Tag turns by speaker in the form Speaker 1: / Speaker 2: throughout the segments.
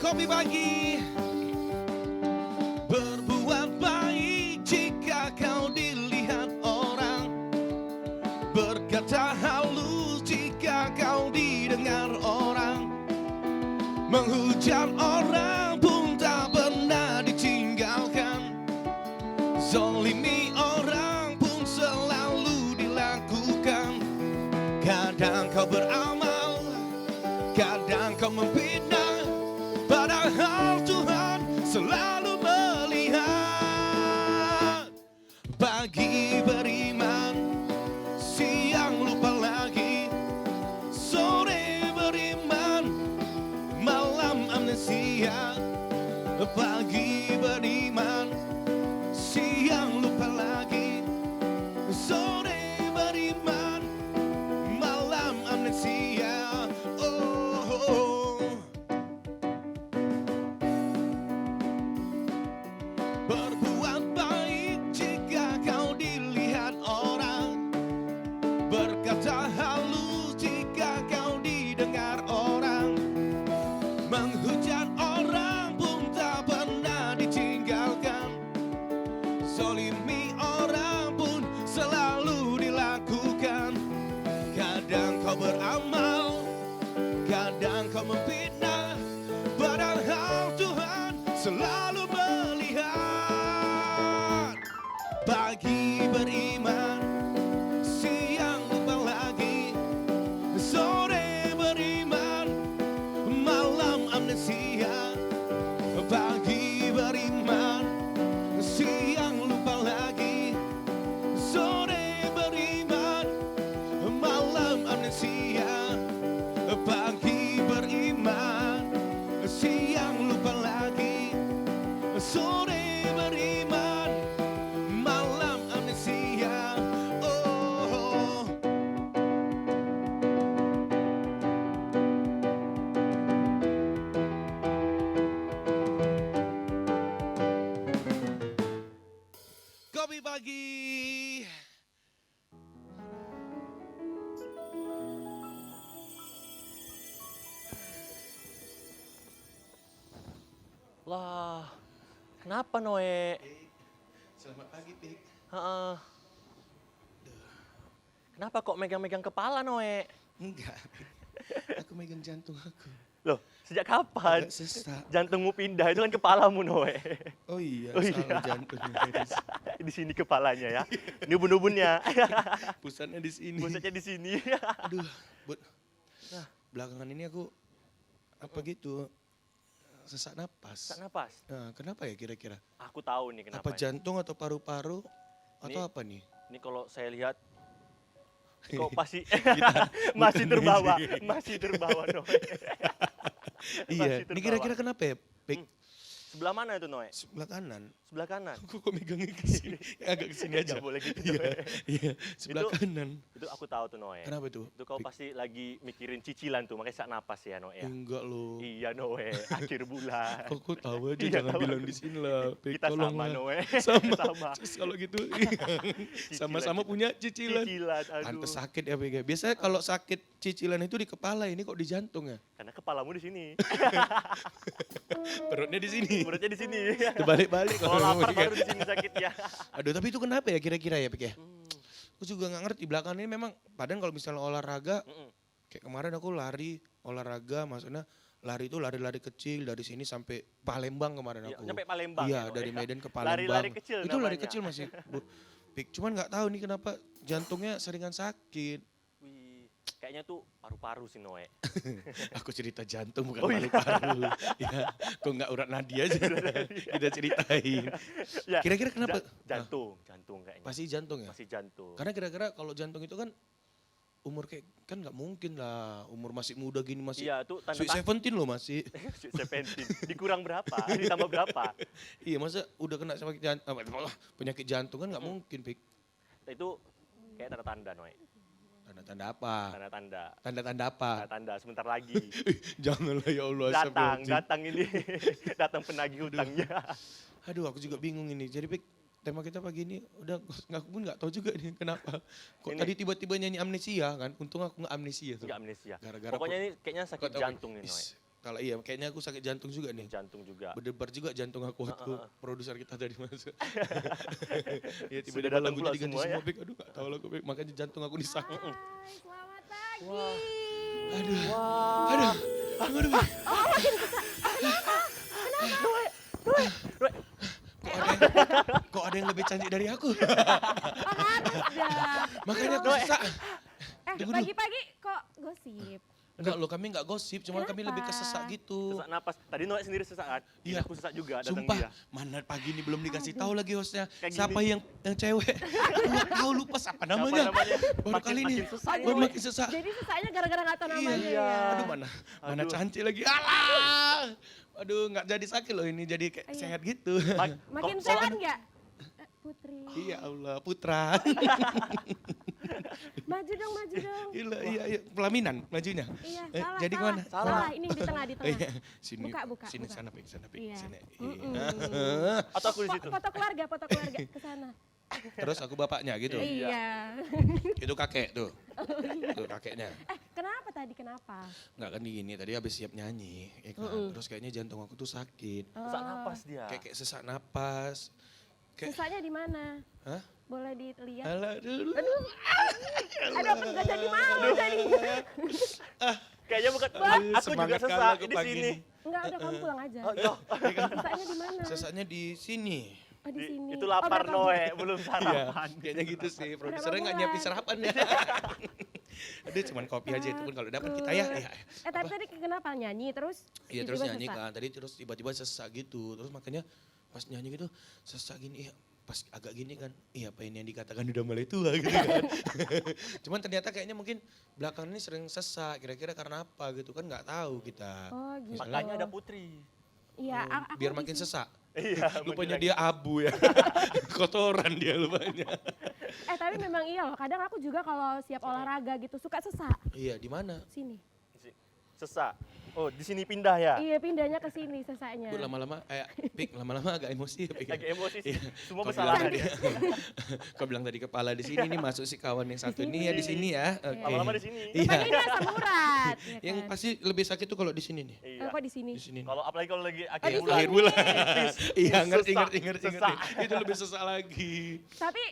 Speaker 1: Kopi pagi. Berbuat baik jika kau dilihat orang, berkata halus jika kau didengar orang, menghujat orang pun tak pernah ditinggalkan, zolimi orang pun selalu dilakukan. Kadang kau beramal, kadang kau memfitnah, padahal Tuhan selalu melihat. Pagi beriman, siang lupa lagi, sore beriman, malam amnesia. Pagi beriman, siang lupa lagi, sore beriman, malam amnesia. Berbuat baik jika kau dilihat orang, berkata halus jika kau didengar orang, menghujat orang pun tak pernah ditinggalkan, zolimi orang pun selalu dilakukan. Kadang kau beramal, kadang kau memfitnah, padahal Tuhan selalu melihat. Pagi beriman, siang lupa lagi, sore beriman, malam amnesia. Pagi beriman, siang lupa lagi, sore beriman, malam amnesia. Pagi beriman, siang lupa lagi, sore beriman, malam amnesia. Oh. Kopi pagi.
Speaker 2: Lah, kenapa Noe?
Speaker 1: Selamat pagi, Pik.
Speaker 2: Heeh. Kenapa kok megang-megang kepala Noe?
Speaker 1: Enggak, Pik. Aku megang jantung aku.
Speaker 2: Loh, sejak kapan?
Speaker 1: Agak sesak.
Speaker 2: Jantungmu pindah, itu kan kepalamu Noe.
Speaker 1: Oh iya,
Speaker 2: Oh
Speaker 1: salah
Speaker 2: iya.
Speaker 1: jantungnya.
Speaker 2: Di sini kepalanya ya. Ini ubun-ubunnya.
Speaker 1: Pusatnya di sini.
Speaker 2: Pusatnya di sini.
Speaker 1: Aduh, Bud.
Speaker 2: Nah.
Speaker 1: Belakangan ini aku apa gitu sesak napas.
Speaker 2: Sesak napas.
Speaker 1: Nah, kenapa ya kira-kira?
Speaker 2: Aku tahu nih kenapa.
Speaker 1: Apa jantung atau paru-paru atau
Speaker 2: Ini-
Speaker 1: apa nih?
Speaker 2: Ini kalau saya lihat kok pasti
Speaker 1: Kita
Speaker 2: masih
Speaker 1: bukan
Speaker 2: terbawa,
Speaker 1: ini.
Speaker 2: masih terbawa Noe.
Speaker 1: Iya,
Speaker 2: Masih
Speaker 1: ini
Speaker 2: terbawa.
Speaker 1: kira-kira kenapa ya? Pik,
Speaker 2: Sebelah mana itu Noe?
Speaker 1: sebelah kanan.
Speaker 2: Sebelah kanan.
Speaker 1: Aku kok megangnya ke sini? Agak ke sini aja.
Speaker 2: Nggak boleh gitu
Speaker 1: Iya,
Speaker 2: Noe.
Speaker 1: iya, sebelah
Speaker 2: Itu-
Speaker 1: kanan.
Speaker 2: Itu aku tahu tuh Noe.
Speaker 1: Kenapa tuh?
Speaker 2: Itu kau
Speaker 1: Pik?
Speaker 2: pasti lagi mikirin cicilan tuh, makanya sak napas ya Noe ya.
Speaker 1: Enggak loh.
Speaker 2: Iya Noe, akhir bulan.
Speaker 1: Kok tahu aja,
Speaker 2: Iya,
Speaker 1: jangan
Speaker 2: tahu
Speaker 1: bilang
Speaker 2: aja.
Speaker 1: di sini lah. Pik,
Speaker 2: Kita sama
Speaker 1: tolonglah.
Speaker 2: Noe.
Speaker 1: Sama.
Speaker 2: Sama.
Speaker 1: Terus kalau gitu, sama-sama
Speaker 2: kita.
Speaker 1: punya cicilan.
Speaker 2: Cicilan, aduh.
Speaker 1: Pantes sakit ya, Pik. Biasanya kalau sakit cicilan itu di kepala, ini kok di jantung ya?
Speaker 2: Karena kepalamu di sini.
Speaker 1: Perutnya di sini.
Speaker 2: Perutnya di sini.
Speaker 1: Kebalik-balik
Speaker 2: Kalau
Speaker 1: ngomong
Speaker 2: lapar
Speaker 1: Pik.
Speaker 2: baru di sini sakit ya.
Speaker 1: Aduh, tapi itu kenapa ya kira-kira ya, Pik ya?
Speaker 2: Hmm,
Speaker 1: Aku juga nggak ngerti. Belakangan ini memang, padahal kalau misalnya olahraga,
Speaker 2: mm-mm.
Speaker 1: kayak kemarin aku lari, olahraga, maksudnya lari itu lari-lari kecil dari sini sampai Palembang kemarin
Speaker 2: Iya,
Speaker 1: aku.
Speaker 2: nyampe Palembang
Speaker 1: Iya,
Speaker 2: ya, Noe.
Speaker 1: dari Medan ke Palembang.
Speaker 2: Lari-lari kecil
Speaker 1: Itu lari
Speaker 2: namanya.
Speaker 1: kecil masih. Pik, cuman nggak tahu nih kenapa jantungnya seringan sakit.
Speaker 2: Wih, kayaknya tuh paru-paru sih Noe.
Speaker 1: Aku cerita jantung bukan
Speaker 2: Oh, iya.
Speaker 1: paru-paru. Ya, kok nggak urat nadi aja kita ceritain.
Speaker 2: Ya,
Speaker 1: Kira-kira kenapa?
Speaker 2: jantung kayaknya.
Speaker 1: Pasti jantung ya?
Speaker 2: Masih jantung.
Speaker 1: Karena kira-kira kalau jantung itu kan umur kayak, kan nggak mungkin lah. Umur masih muda gini masih.
Speaker 2: Iya, itu tanda
Speaker 1: Sweet 17 loh masih.
Speaker 2: Sweet 17. Dikurang berapa? Ditambah berapa?
Speaker 1: Iya, masa udah kena sama penyakit jantung kan nggak mungkin, Pik.
Speaker 2: Itu kayak tanda-tanda Noe.
Speaker 1: Tanda-tanda apa?
Speaker 2: Tanda-tanda.
Speaker 1: Tanda-tanda apa?
Speaker 2: Tanda-tanda sebentar lagi.
Speaker 1: Janganlah ya Allah.
Speaker 2: Datang ini. Datang penagih hutangnya.
Speaker 1: Aduh, aku juga bingung ini. Jadi, Pik, tema kita pagi ini udah aku pun nggak tahu juga nih kenapa. Kok
Speaker 2: Ini-
Speaker 1: tadi tiba-tiba nyanyi amnesia kan? Untung aku nggak amnesia tuh.
Speaker 2: Enggak amnesia.
Speaker 1: Gara-gara
Speaker 2: Pokoknya ini kayaknya sakit
Speaker 1: kok tahu,
Speaker 2: jantung nih Noe.
Speaker 1: is, Kalau iya, kayaknya aku sakit jantung juga nih.
Speaker 2: Jantung juga.
Speaker 1: Berdebar juga jantung aku waktu produser kita tadi masuk. Ya
Speaker 2: Sudah
Speaker 1: tiba-tiba
Speaker 2: datang
Speaker 1: lagunya
Speaker 2: pula
Speaker 1: diganti
Speaker 2: semua ya.
Speaker 1: semua, Bek. Aduh gak tahu lagu, Bek. Makanya jantung aku disang.
Speaker 3: Hai, selamat pagi.
Speaker 1: Aduh,
Speaker 2: Wah.
Speaker 1: aduh, aduh, Bek. Kok ada yang lebih cantik dari aku?
Speaker 3: Harus dah.
Speaker 1: Makanya aku sesak. Tunggu dulu.
Speaker 3: Pagi-pagi kok gosip?
Speaker 1: Enggak loh, kami enggak gosip, cuma kami lebih ke sesak gitu.
Speaker 2: Sesak napas. Tadi Noe sendiri sesak kan?
Speaker 1: Iya.
Speaker 2: Aku sesak juga datang
Speaker 1: Sumpah,
Speaker 2: dia.
Speaker 1: mana pagi ini belum dikasih tahu lagi hostnya.
Speaker 2: Kayak
Speaker 1: Siapa
Speaker 2: gini.
Speaker 1: yang cewek? Aku nggak tahu, lupa siapa namanya. Baru kali ini.
Speaker 2: Makin sesak
Speaker 1: Baru
Speaker 2: Noe.
Speaker 1: makin sesak.
Speaker 3: Jadi sesaknya gara-gara nggak tahu namanya
Speaker 1: Iya.
Speaker 3: ya.
Speaker 1: Aduh mana
Speaker 2: Aduh.
Speaker 1: cantik lagi. Alah. Aduh nggak jadi sakit loh ini, jadi kayak
Speaker 3: Iya.
Speaker 1: sehat gitu.
Speaker 3: Makin
Speaker 2: Kok-
Speaker 3: sehat nggak? Putri.
Speaker 1: Iya Allah, putra.
Speaker 3: Maju dong, maju dong.
Speaker 1: Gila, iya, pelaminan majunya.
Speaker 3: Iya,
Speaker 1: Eh,
Speaker 3: salah,
Speaker 1: jadi
Speaker 3: salah.
Speaker 1: kemana?
Speaker 3: Salah, ini di tengah, di
Speaker 1: Oh
Speaker 3: tengah.
Speaker 1: iya, sini,
Speaker 3: Buka,
Speaker 1: sini,
Speaker 3: buka.
Speaker 1: sana, Pik, sana, Pik,
Speaker 3: Iya.
Speaker 1: sana.
Speaker 3: Mm-mm.
Speaker 1: Iya.
Speaker 2: Atau aku di situ.
Speaker 3: Foto keluarga ke sana.
Speaker 1: Terus aku bapaknya gitu.
Speaker 3: Iya.
Speaker 1: Itu kakek tuh. Tuh kakeknya.
Speaker 3: Kenapa tadi, kenapa?
Speaker 1: Enggak kan gini, tadi habis siap nyanyi, ya kan? Terus kayaknya jantung aku tuh sakit.
Speaker 2: Sesak napas dia.
Speaker 1: Kayak sesak napas. Kayak,
Speaker 3: Sesaknya di mana?
Speaker 1: hah?
Speaker 3: Boleh dilihat?
Speaker 1: Alah, dulu.
Speaker 3: Aduh, aku nggak jadi malu jadinya.
Speaker 2: Kayaknya bukan. Aku juga
Speaker 1: Semangat kali
Speaker 2: sesak
Speaker 1: aku
Speaker 2: di
Speaker 1: pagi
Speaker 2: sini.
Speaker 1: ini.
Speaker 3: Enggak, udah kamu pulang aja.
Speaker 2: Oh, iya.
Speaker 3: Sesaknya di mana?
Speaker 1: Sesaknya di sini.
Speaker 3: Oh, di sini.
Speaker 2: Itu lapar
Speaker 3: berapa
Speaker 2: Noe, belum
Speaker 1: Iya,
Speaker 2: sarapan.
Speaker 1: kayaknya gitu sih. Produsernya nggak
Speaker 3: bulan?
Speaker 1: nyiapin sarapan ya. Aduh, cuman kopi aja itu pun kalau dapat kita ya.
Speaker 3: Tapi tadi kenapa nyanyi terus?
Speaker 1: Iya terus
Speaker 3: tiba-tiba
Speaker 1: nyanyi
Speaker 3: sesak?
Speaker 1: kan, tadi terus tiba-tiba sesak gitu. Terus makanya pas nyanyi gitu sesak gini, iya pas agak gini kan, iya apa ini yang dikatakan udah mulai tua gitu kan. Cuman ternyata kayaknya mungkin belakangan ini sering sesak, kira-kira karena apa gitu kan nggak tahu kita.
Speaker 3: Oh gitu.
Speaker 2: Makanya ada Putri.
Speaker 3: Iya, aku
Speaker 1: Biar
Speaker 3: di
Speaker 1: makin
Speaker 3: sini.
Speaker 1: sesak.
Speaker 2: Iya,
Speaker 1: Lupanya
Speaker 2: bener.
Speaker 1: dia abu ya, kotoran dia lupanya.
Speaker 3: Tapi memang iya loh, kadang aku juga kalau siap olahraga gitu suka sesak.
Speaker 1: Iya di mana?
Speaker 3: Sini.
Speaker 2: Sesak. Oh, di sini pindah ya?
Speaker 3: Iya, pindahnya ke sini sesaknya.
Speaker 1: Bu lama-lama, Pik lama-lama agak emosi ya Pik.
Speaker 2: Lagi emosi sih.
Speaker 1: Iya.
Speaker 2: Semua
Speaker 1: Kau
Speaker 2: kesalahan
Speaker 1: bilang
Speaker 2: dia.
Speaker 1: Kau bilang tadi kepala di sini nih masuk si kawan yang satu ini ya di sini ya. Oke.
Speaker 2: Lama-lama di sini.
Speaker 1: Iya.
Speaker 3: Rupanya ini asam urat. Ya
Speaker 1: Yang
Speaker 3: kan?
Speaker 1: pasti lebih sakit tuh kalau di sini nih.
Speaker 2: Iya.
Speaker 3: Kok di sini?
Speaker 1: Di sini.
Speaker 2: Kalau apalagi kalau lagi
Speaker 3: di
Speaker 2: akhir
Speaker 3: sini.
Speaker 2: bulan.
Speaker 1: Akhir bulan. Iya, ngerti.
Speaker 2: Sesak.
Speaker 1: Ngerti. Itu lebih sesak lagi.
Speaker 3: Tapi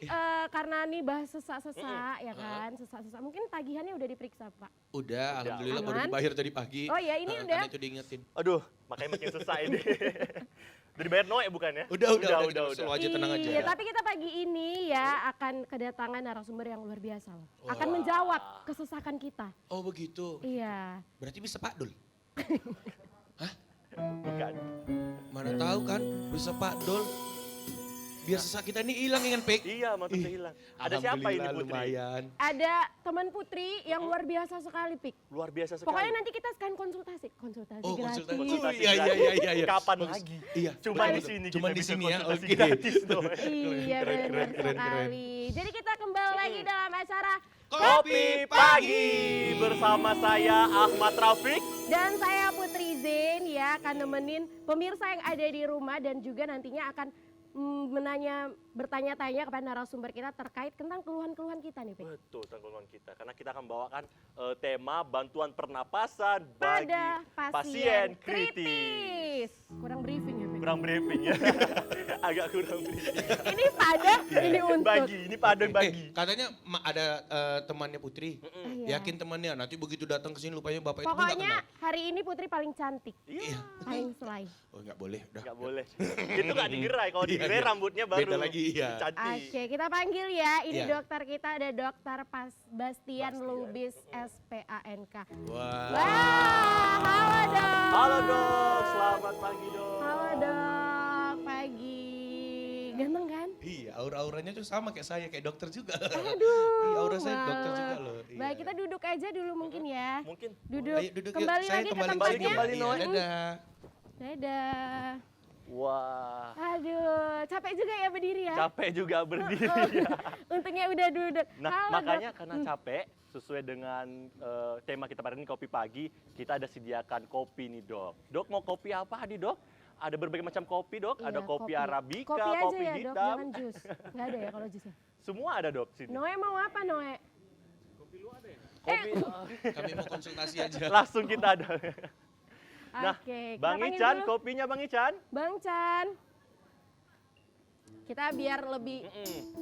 Speaker 3: karena nih bahas sesak-sesak ya kan, sesak-sesak. Mungkin tagihannya udah diperiksa, Pak.
Speaker 1: Udah, alhamdulillah baru
Speaker 3: Aman.
Speaker 1: dibayar tadi pagi.
Speaker 3: Oh ya, ini udah.
Speaker 1: Karena itu diingetin.
Speaker 2: Aduh, makanya makin sesak ini. Udah dibayar Noe bukan ya?
Speaker 1: Udah.
Speaker 2: udah.
Speaker 1: Selalu aja tenang aja.
Speaker 3: Iya, tapi kita pagi ini ya akan kedatangan narasumber yang luar biasa loh. Akan menjawab kesesakan kita.
Speaker 1: Oh begitu.
Speaker 3: Iya.
Speaker 1: Berarti bisa Pak Dul.
Speaker 2: Bukan.
Speaker 1: Mana tahu kan, bisa Pak Dul. Biar sesak kita ini hilang kan, Pik?
Speaker 2: Iya, mantusnya hilang. Ada siapa ini
Speaker 1: Alhamdulillah,
Speaker 2: Putri?
Speaker 1: lumayan.
Speaker 3: Ada teman Putri yang luar biasa sekali, Pik.
Speaker 2: Luar biasa sekali.
Speaker 3: Pokoknya nanti kita sekalian konsultasi
Speaker 1: Oh,
Speaker 3: gratis.
Speaker 1: konsultasi.
Speaker 2: Iya.
Speaker 1: Iya.
Speaker 2: Kapan
Speaker 1: Bagus.
Speaker 2: lagi?
Speaker 1: Iya.
Speaker 2: Cuma
Speaker 1: betul,
Speaker 2: di sini
Speaker 1: Cuma
Speaker 2: kita
Speaker 1: di
Speaker 2: bisa
Speaker 1: sini ya.
Speaker 2: konsultasi
Speaker 1: Oke.
Speaker 2: gratis, Noe.
Speaker 3: Iya,
Speaker 1: Keren,
Speaker 3: benar
Speaker 1: keren.
Speaker 3: sekali. Jadi kita kembali lagi dalam acara
Speaker 2: Kopi Pagi bersama saya Ahmad Rafiq.
Speaker 3: dan saya Putri Zain ya akan nemenin pemirsa yang ada di rumah dan juga nantinya akan bertanya-tanya kepada narasumber kita terkait tentang keluhan-keluhan kita nih, Pik.
Speaker 2: Betul, tanggungan kita. Karena kita akan bawakan tema bantuan pernapasan bagi
Speaker 3: Pada pasien kritis. Kurang briefing ya, Pik.
Speaker 2: kurang briefing ya. Agak kurang briefing.
Speaker 3: Ini pada, ini untuk.
Speaker 2: Bagi, ini pada bagi.
Speaker 1: Katanya ada temannya Putri.
Speaker 3: Iya.
Speaker 1: Yakin temannya, nanti begitu datang ke sini lupanya bapak itu pun nggak
Speaker 3: Pokoknya
Speaker 1: kenal.
Speaker 3: hari ini Putri paling cantik,
Speaker 2: Iya,
Speaker 3: paling selai.
Speaker 1: Oh nggak boleh, udah.
Speaker 2: nggak boleh. Itu nggak digerai. Kalau
Speaker 1: Iya,
Speaker 2: digerai
Speaker 1: iya.
Speaker 2: rambutnya baru
Speaker 1: Beda lagi, iya.
Speaker 2: cantik.
Speaker 3: Oke, kita panggil ya. Ini
Speaker 1: Iya.
Speaker 3: dokter kita ada Dokter Bastian Lubis SPANK.
Speaker 1: Wah.
Speaker 3: Wah, halo dok.
Speaker 2: Halo dok, selamat pagi dok.
Speaker 3: Halo dok, pagi. Ganteng kan?
Speaker 1: Iya, aura-auranya tuh sama kayak saya, kayak dokter juga.
Speaker 3: Aduh.
Speaker 1: Iya, aura saya
Speaker 3: wah.
Speaker 1: dokter juga loh. Iya.
Speaker 3: Baik, kita duduk aja dulu mungkin ya.
Speaker 2: Mungkin
Speaker 3: Duduk,
Speaker 1: Ayo duduk yuk.
Speaker 3: kembali
Speaker 1: Saya
Speaker 3: lagi ke
Speaker 1: kembali
Speaker 3: tempatnya.
Speaker 2: Kembali,
Speaker 1: Iya,
Speaker 2: Noe.
Speaker 1: dadah.
Speaker 3: Dadah.
Speaker 2: wah,
Speaker 3: Aduh, capek juga ya berdiri ya.
Speaker 2: capek juga berdiri.
Speaker 3: Untungnya udah duduk.
Speaker 2: Nah,
Speaker 3: Halo,
Speaker 2: makanya
Speaker 3: Dok.
Speaker 2: karena capek, sesuai dengan tema kita pada ini kopi pagi, kita ada sediakan kopi nih dok. Dok mau kopi apa nih dok? Ada berbagai macam kopi dok, ada
Speaker 3: Iya,
Speaker 2: kopi arabica,
Speaker 3: kopi aja
Speaker 2: kopi
Speaker 3: ya, Dok,
Speaker 2: hitam,
Speaker 3: jangan jus. Nggak ada ya kalau jusnya.
Speaker 2: semua ada dok sini.
Speaker 3: Noe mau apa Noe?
Speaker 2: Kopi
Speaker 1: Kami mau konsultasi aja.
Speaker 2: langsung kita ada. Nah,
Speaker 3: Oke, kita
Speaker 2: Bang
Speaker 3: panggil
Speaker 2: Ican,
Speaker 3: dulu.
Speaker 2: kopinya Bang Ican.
Speaker 3: Bang Chan. Kita biar lebih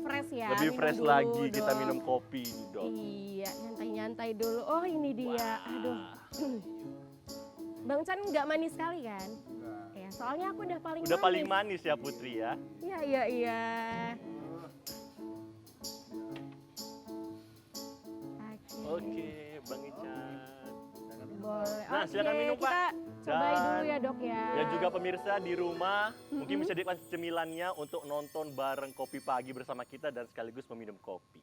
Speaker 3: fresh ya.
Speaker 2: Lebih
Speaker 3: minum
Speaker 2: fresh
Speaker 3: dulu
Speaker 2: lagi kita
Speaker 3: dong.
Speaker 2: minum kopi nih, Dok.
Speaker 3: Iya, nyantai-nyantai dulu. Oh ini dia, aduh. Bang Chan nggak manis sekali kan? Ya, soalnya aku udah paling
Speaker 2: Udah
Speaker 3: manis.
Speaker 2: paling manis ya Putri ya.
Speaker 3: Iya.
Speaker 2: Oke, Bang Ican.
Speaker 3: Boleh.
Speaker 2: Nah,
Speaker 3: Oke,
Speaker 2: silakan minum, Pak.
Speaker 3: kita cobain
Speaker 2: Dan-
Speaker 3: dulu ya dok ya.
Speaker 2: Dan juga pemirsa di rumah mungkin bisa dinikmati cemilannya untuk nonton bareng Kopi Pagi bersama kita dan sekaligus meminum kopi.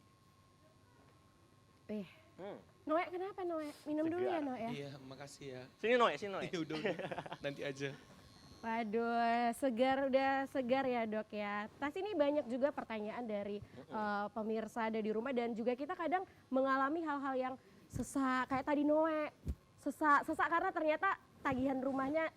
Speaker 2: Hmm.
Speaker 3: Noe kenapa Noe? Minum dulu ya
Speaker 2: Segar.
Speaker 3: Noe ya.
Speaker 1: Iya, makasih ya.
Speaker 2: Sini Noe, sini Noe.
Speaker 1: Iya udah, nanti aja.
Speaker 3: Waduh, udah segar ya dok ya. Tas ini banyak juga pertanyaan dari pemirsa ada di rumah dan juga kita kadang mengalami hal-hal yang sesak kayak tadi Noe. Sesak karena ternyata tagihan rumahnya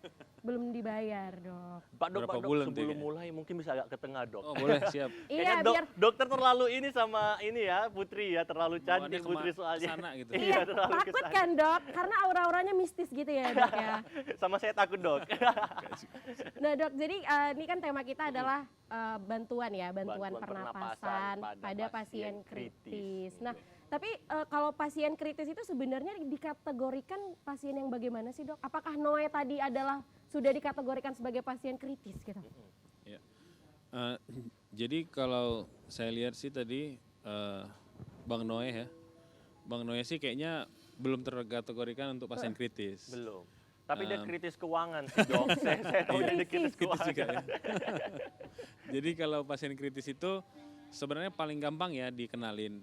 Speaker 3: belum dibayar dok.
Speaker 2: Pak Dok,
Speaker 4: Berapa
Speaker 2: Pak Dok,
Speaker 4: bulan tuh
Speaker 2: sebelum
Speaker 4: kayaknya?
Speaker 2: mulai mungkin bisa agak ke tengah Dok.
Speaker 4: Oh boleh, siap.
Speaker 2: Kayaknya
Speaker 3: Iya biar
Speaker 2: dokter terlalu ini sama ini ya Putri ya, terlalu cantik
Speaker 4: Bawaannya
Speaker 2: Putri soalnya.
Speaker 4: kesana gitu.
Speaker 2: Iya,
Speaker 3: iya
Speaker 2: terlalu
Speaker 3: takut
Speaker 2: kesana.
Speaker 3: kan dok karena aura-auranya mistis gitu ya dok ya.
Speaker 2: Sama saya takut Dok.
Speaker 3: Nah dok, jadi ini kan tema kita adalah bantuan ya, bantuan
Speaker 2: Bantuan
Speaker 3: pernapasan
Speaker 2: pernapasan
Speaker 3: pada
Speaker 2: pada
Speaker 3: pasien
Speaker 2: pasien kritis.
Speaker 3: kritis. Nah, tapi kalau pasien kritis itu sebenarnya dikategorikan pasien yang bagaimana sih dok? Apakah Noe tadi adalah sudah dikategorikan sebagai pasien kritis gitu?
Speaker 4: Ya. Jadi kalau saya lihat sih tadi Bang Noe ya, Bang Noe sih kayaknya belum terkategorikan untuk pasien kritis.
Speaker 2: Belum. Tapi dia kritis keuangan sih Dok. Saya tahu dia kritis
Speaker 4: Kritis
Speaker 2: keuangan.
Speaker 4: juga ya. Jadi kalau pasien kritis itu sebenarnya paling gampang ya dikenalin.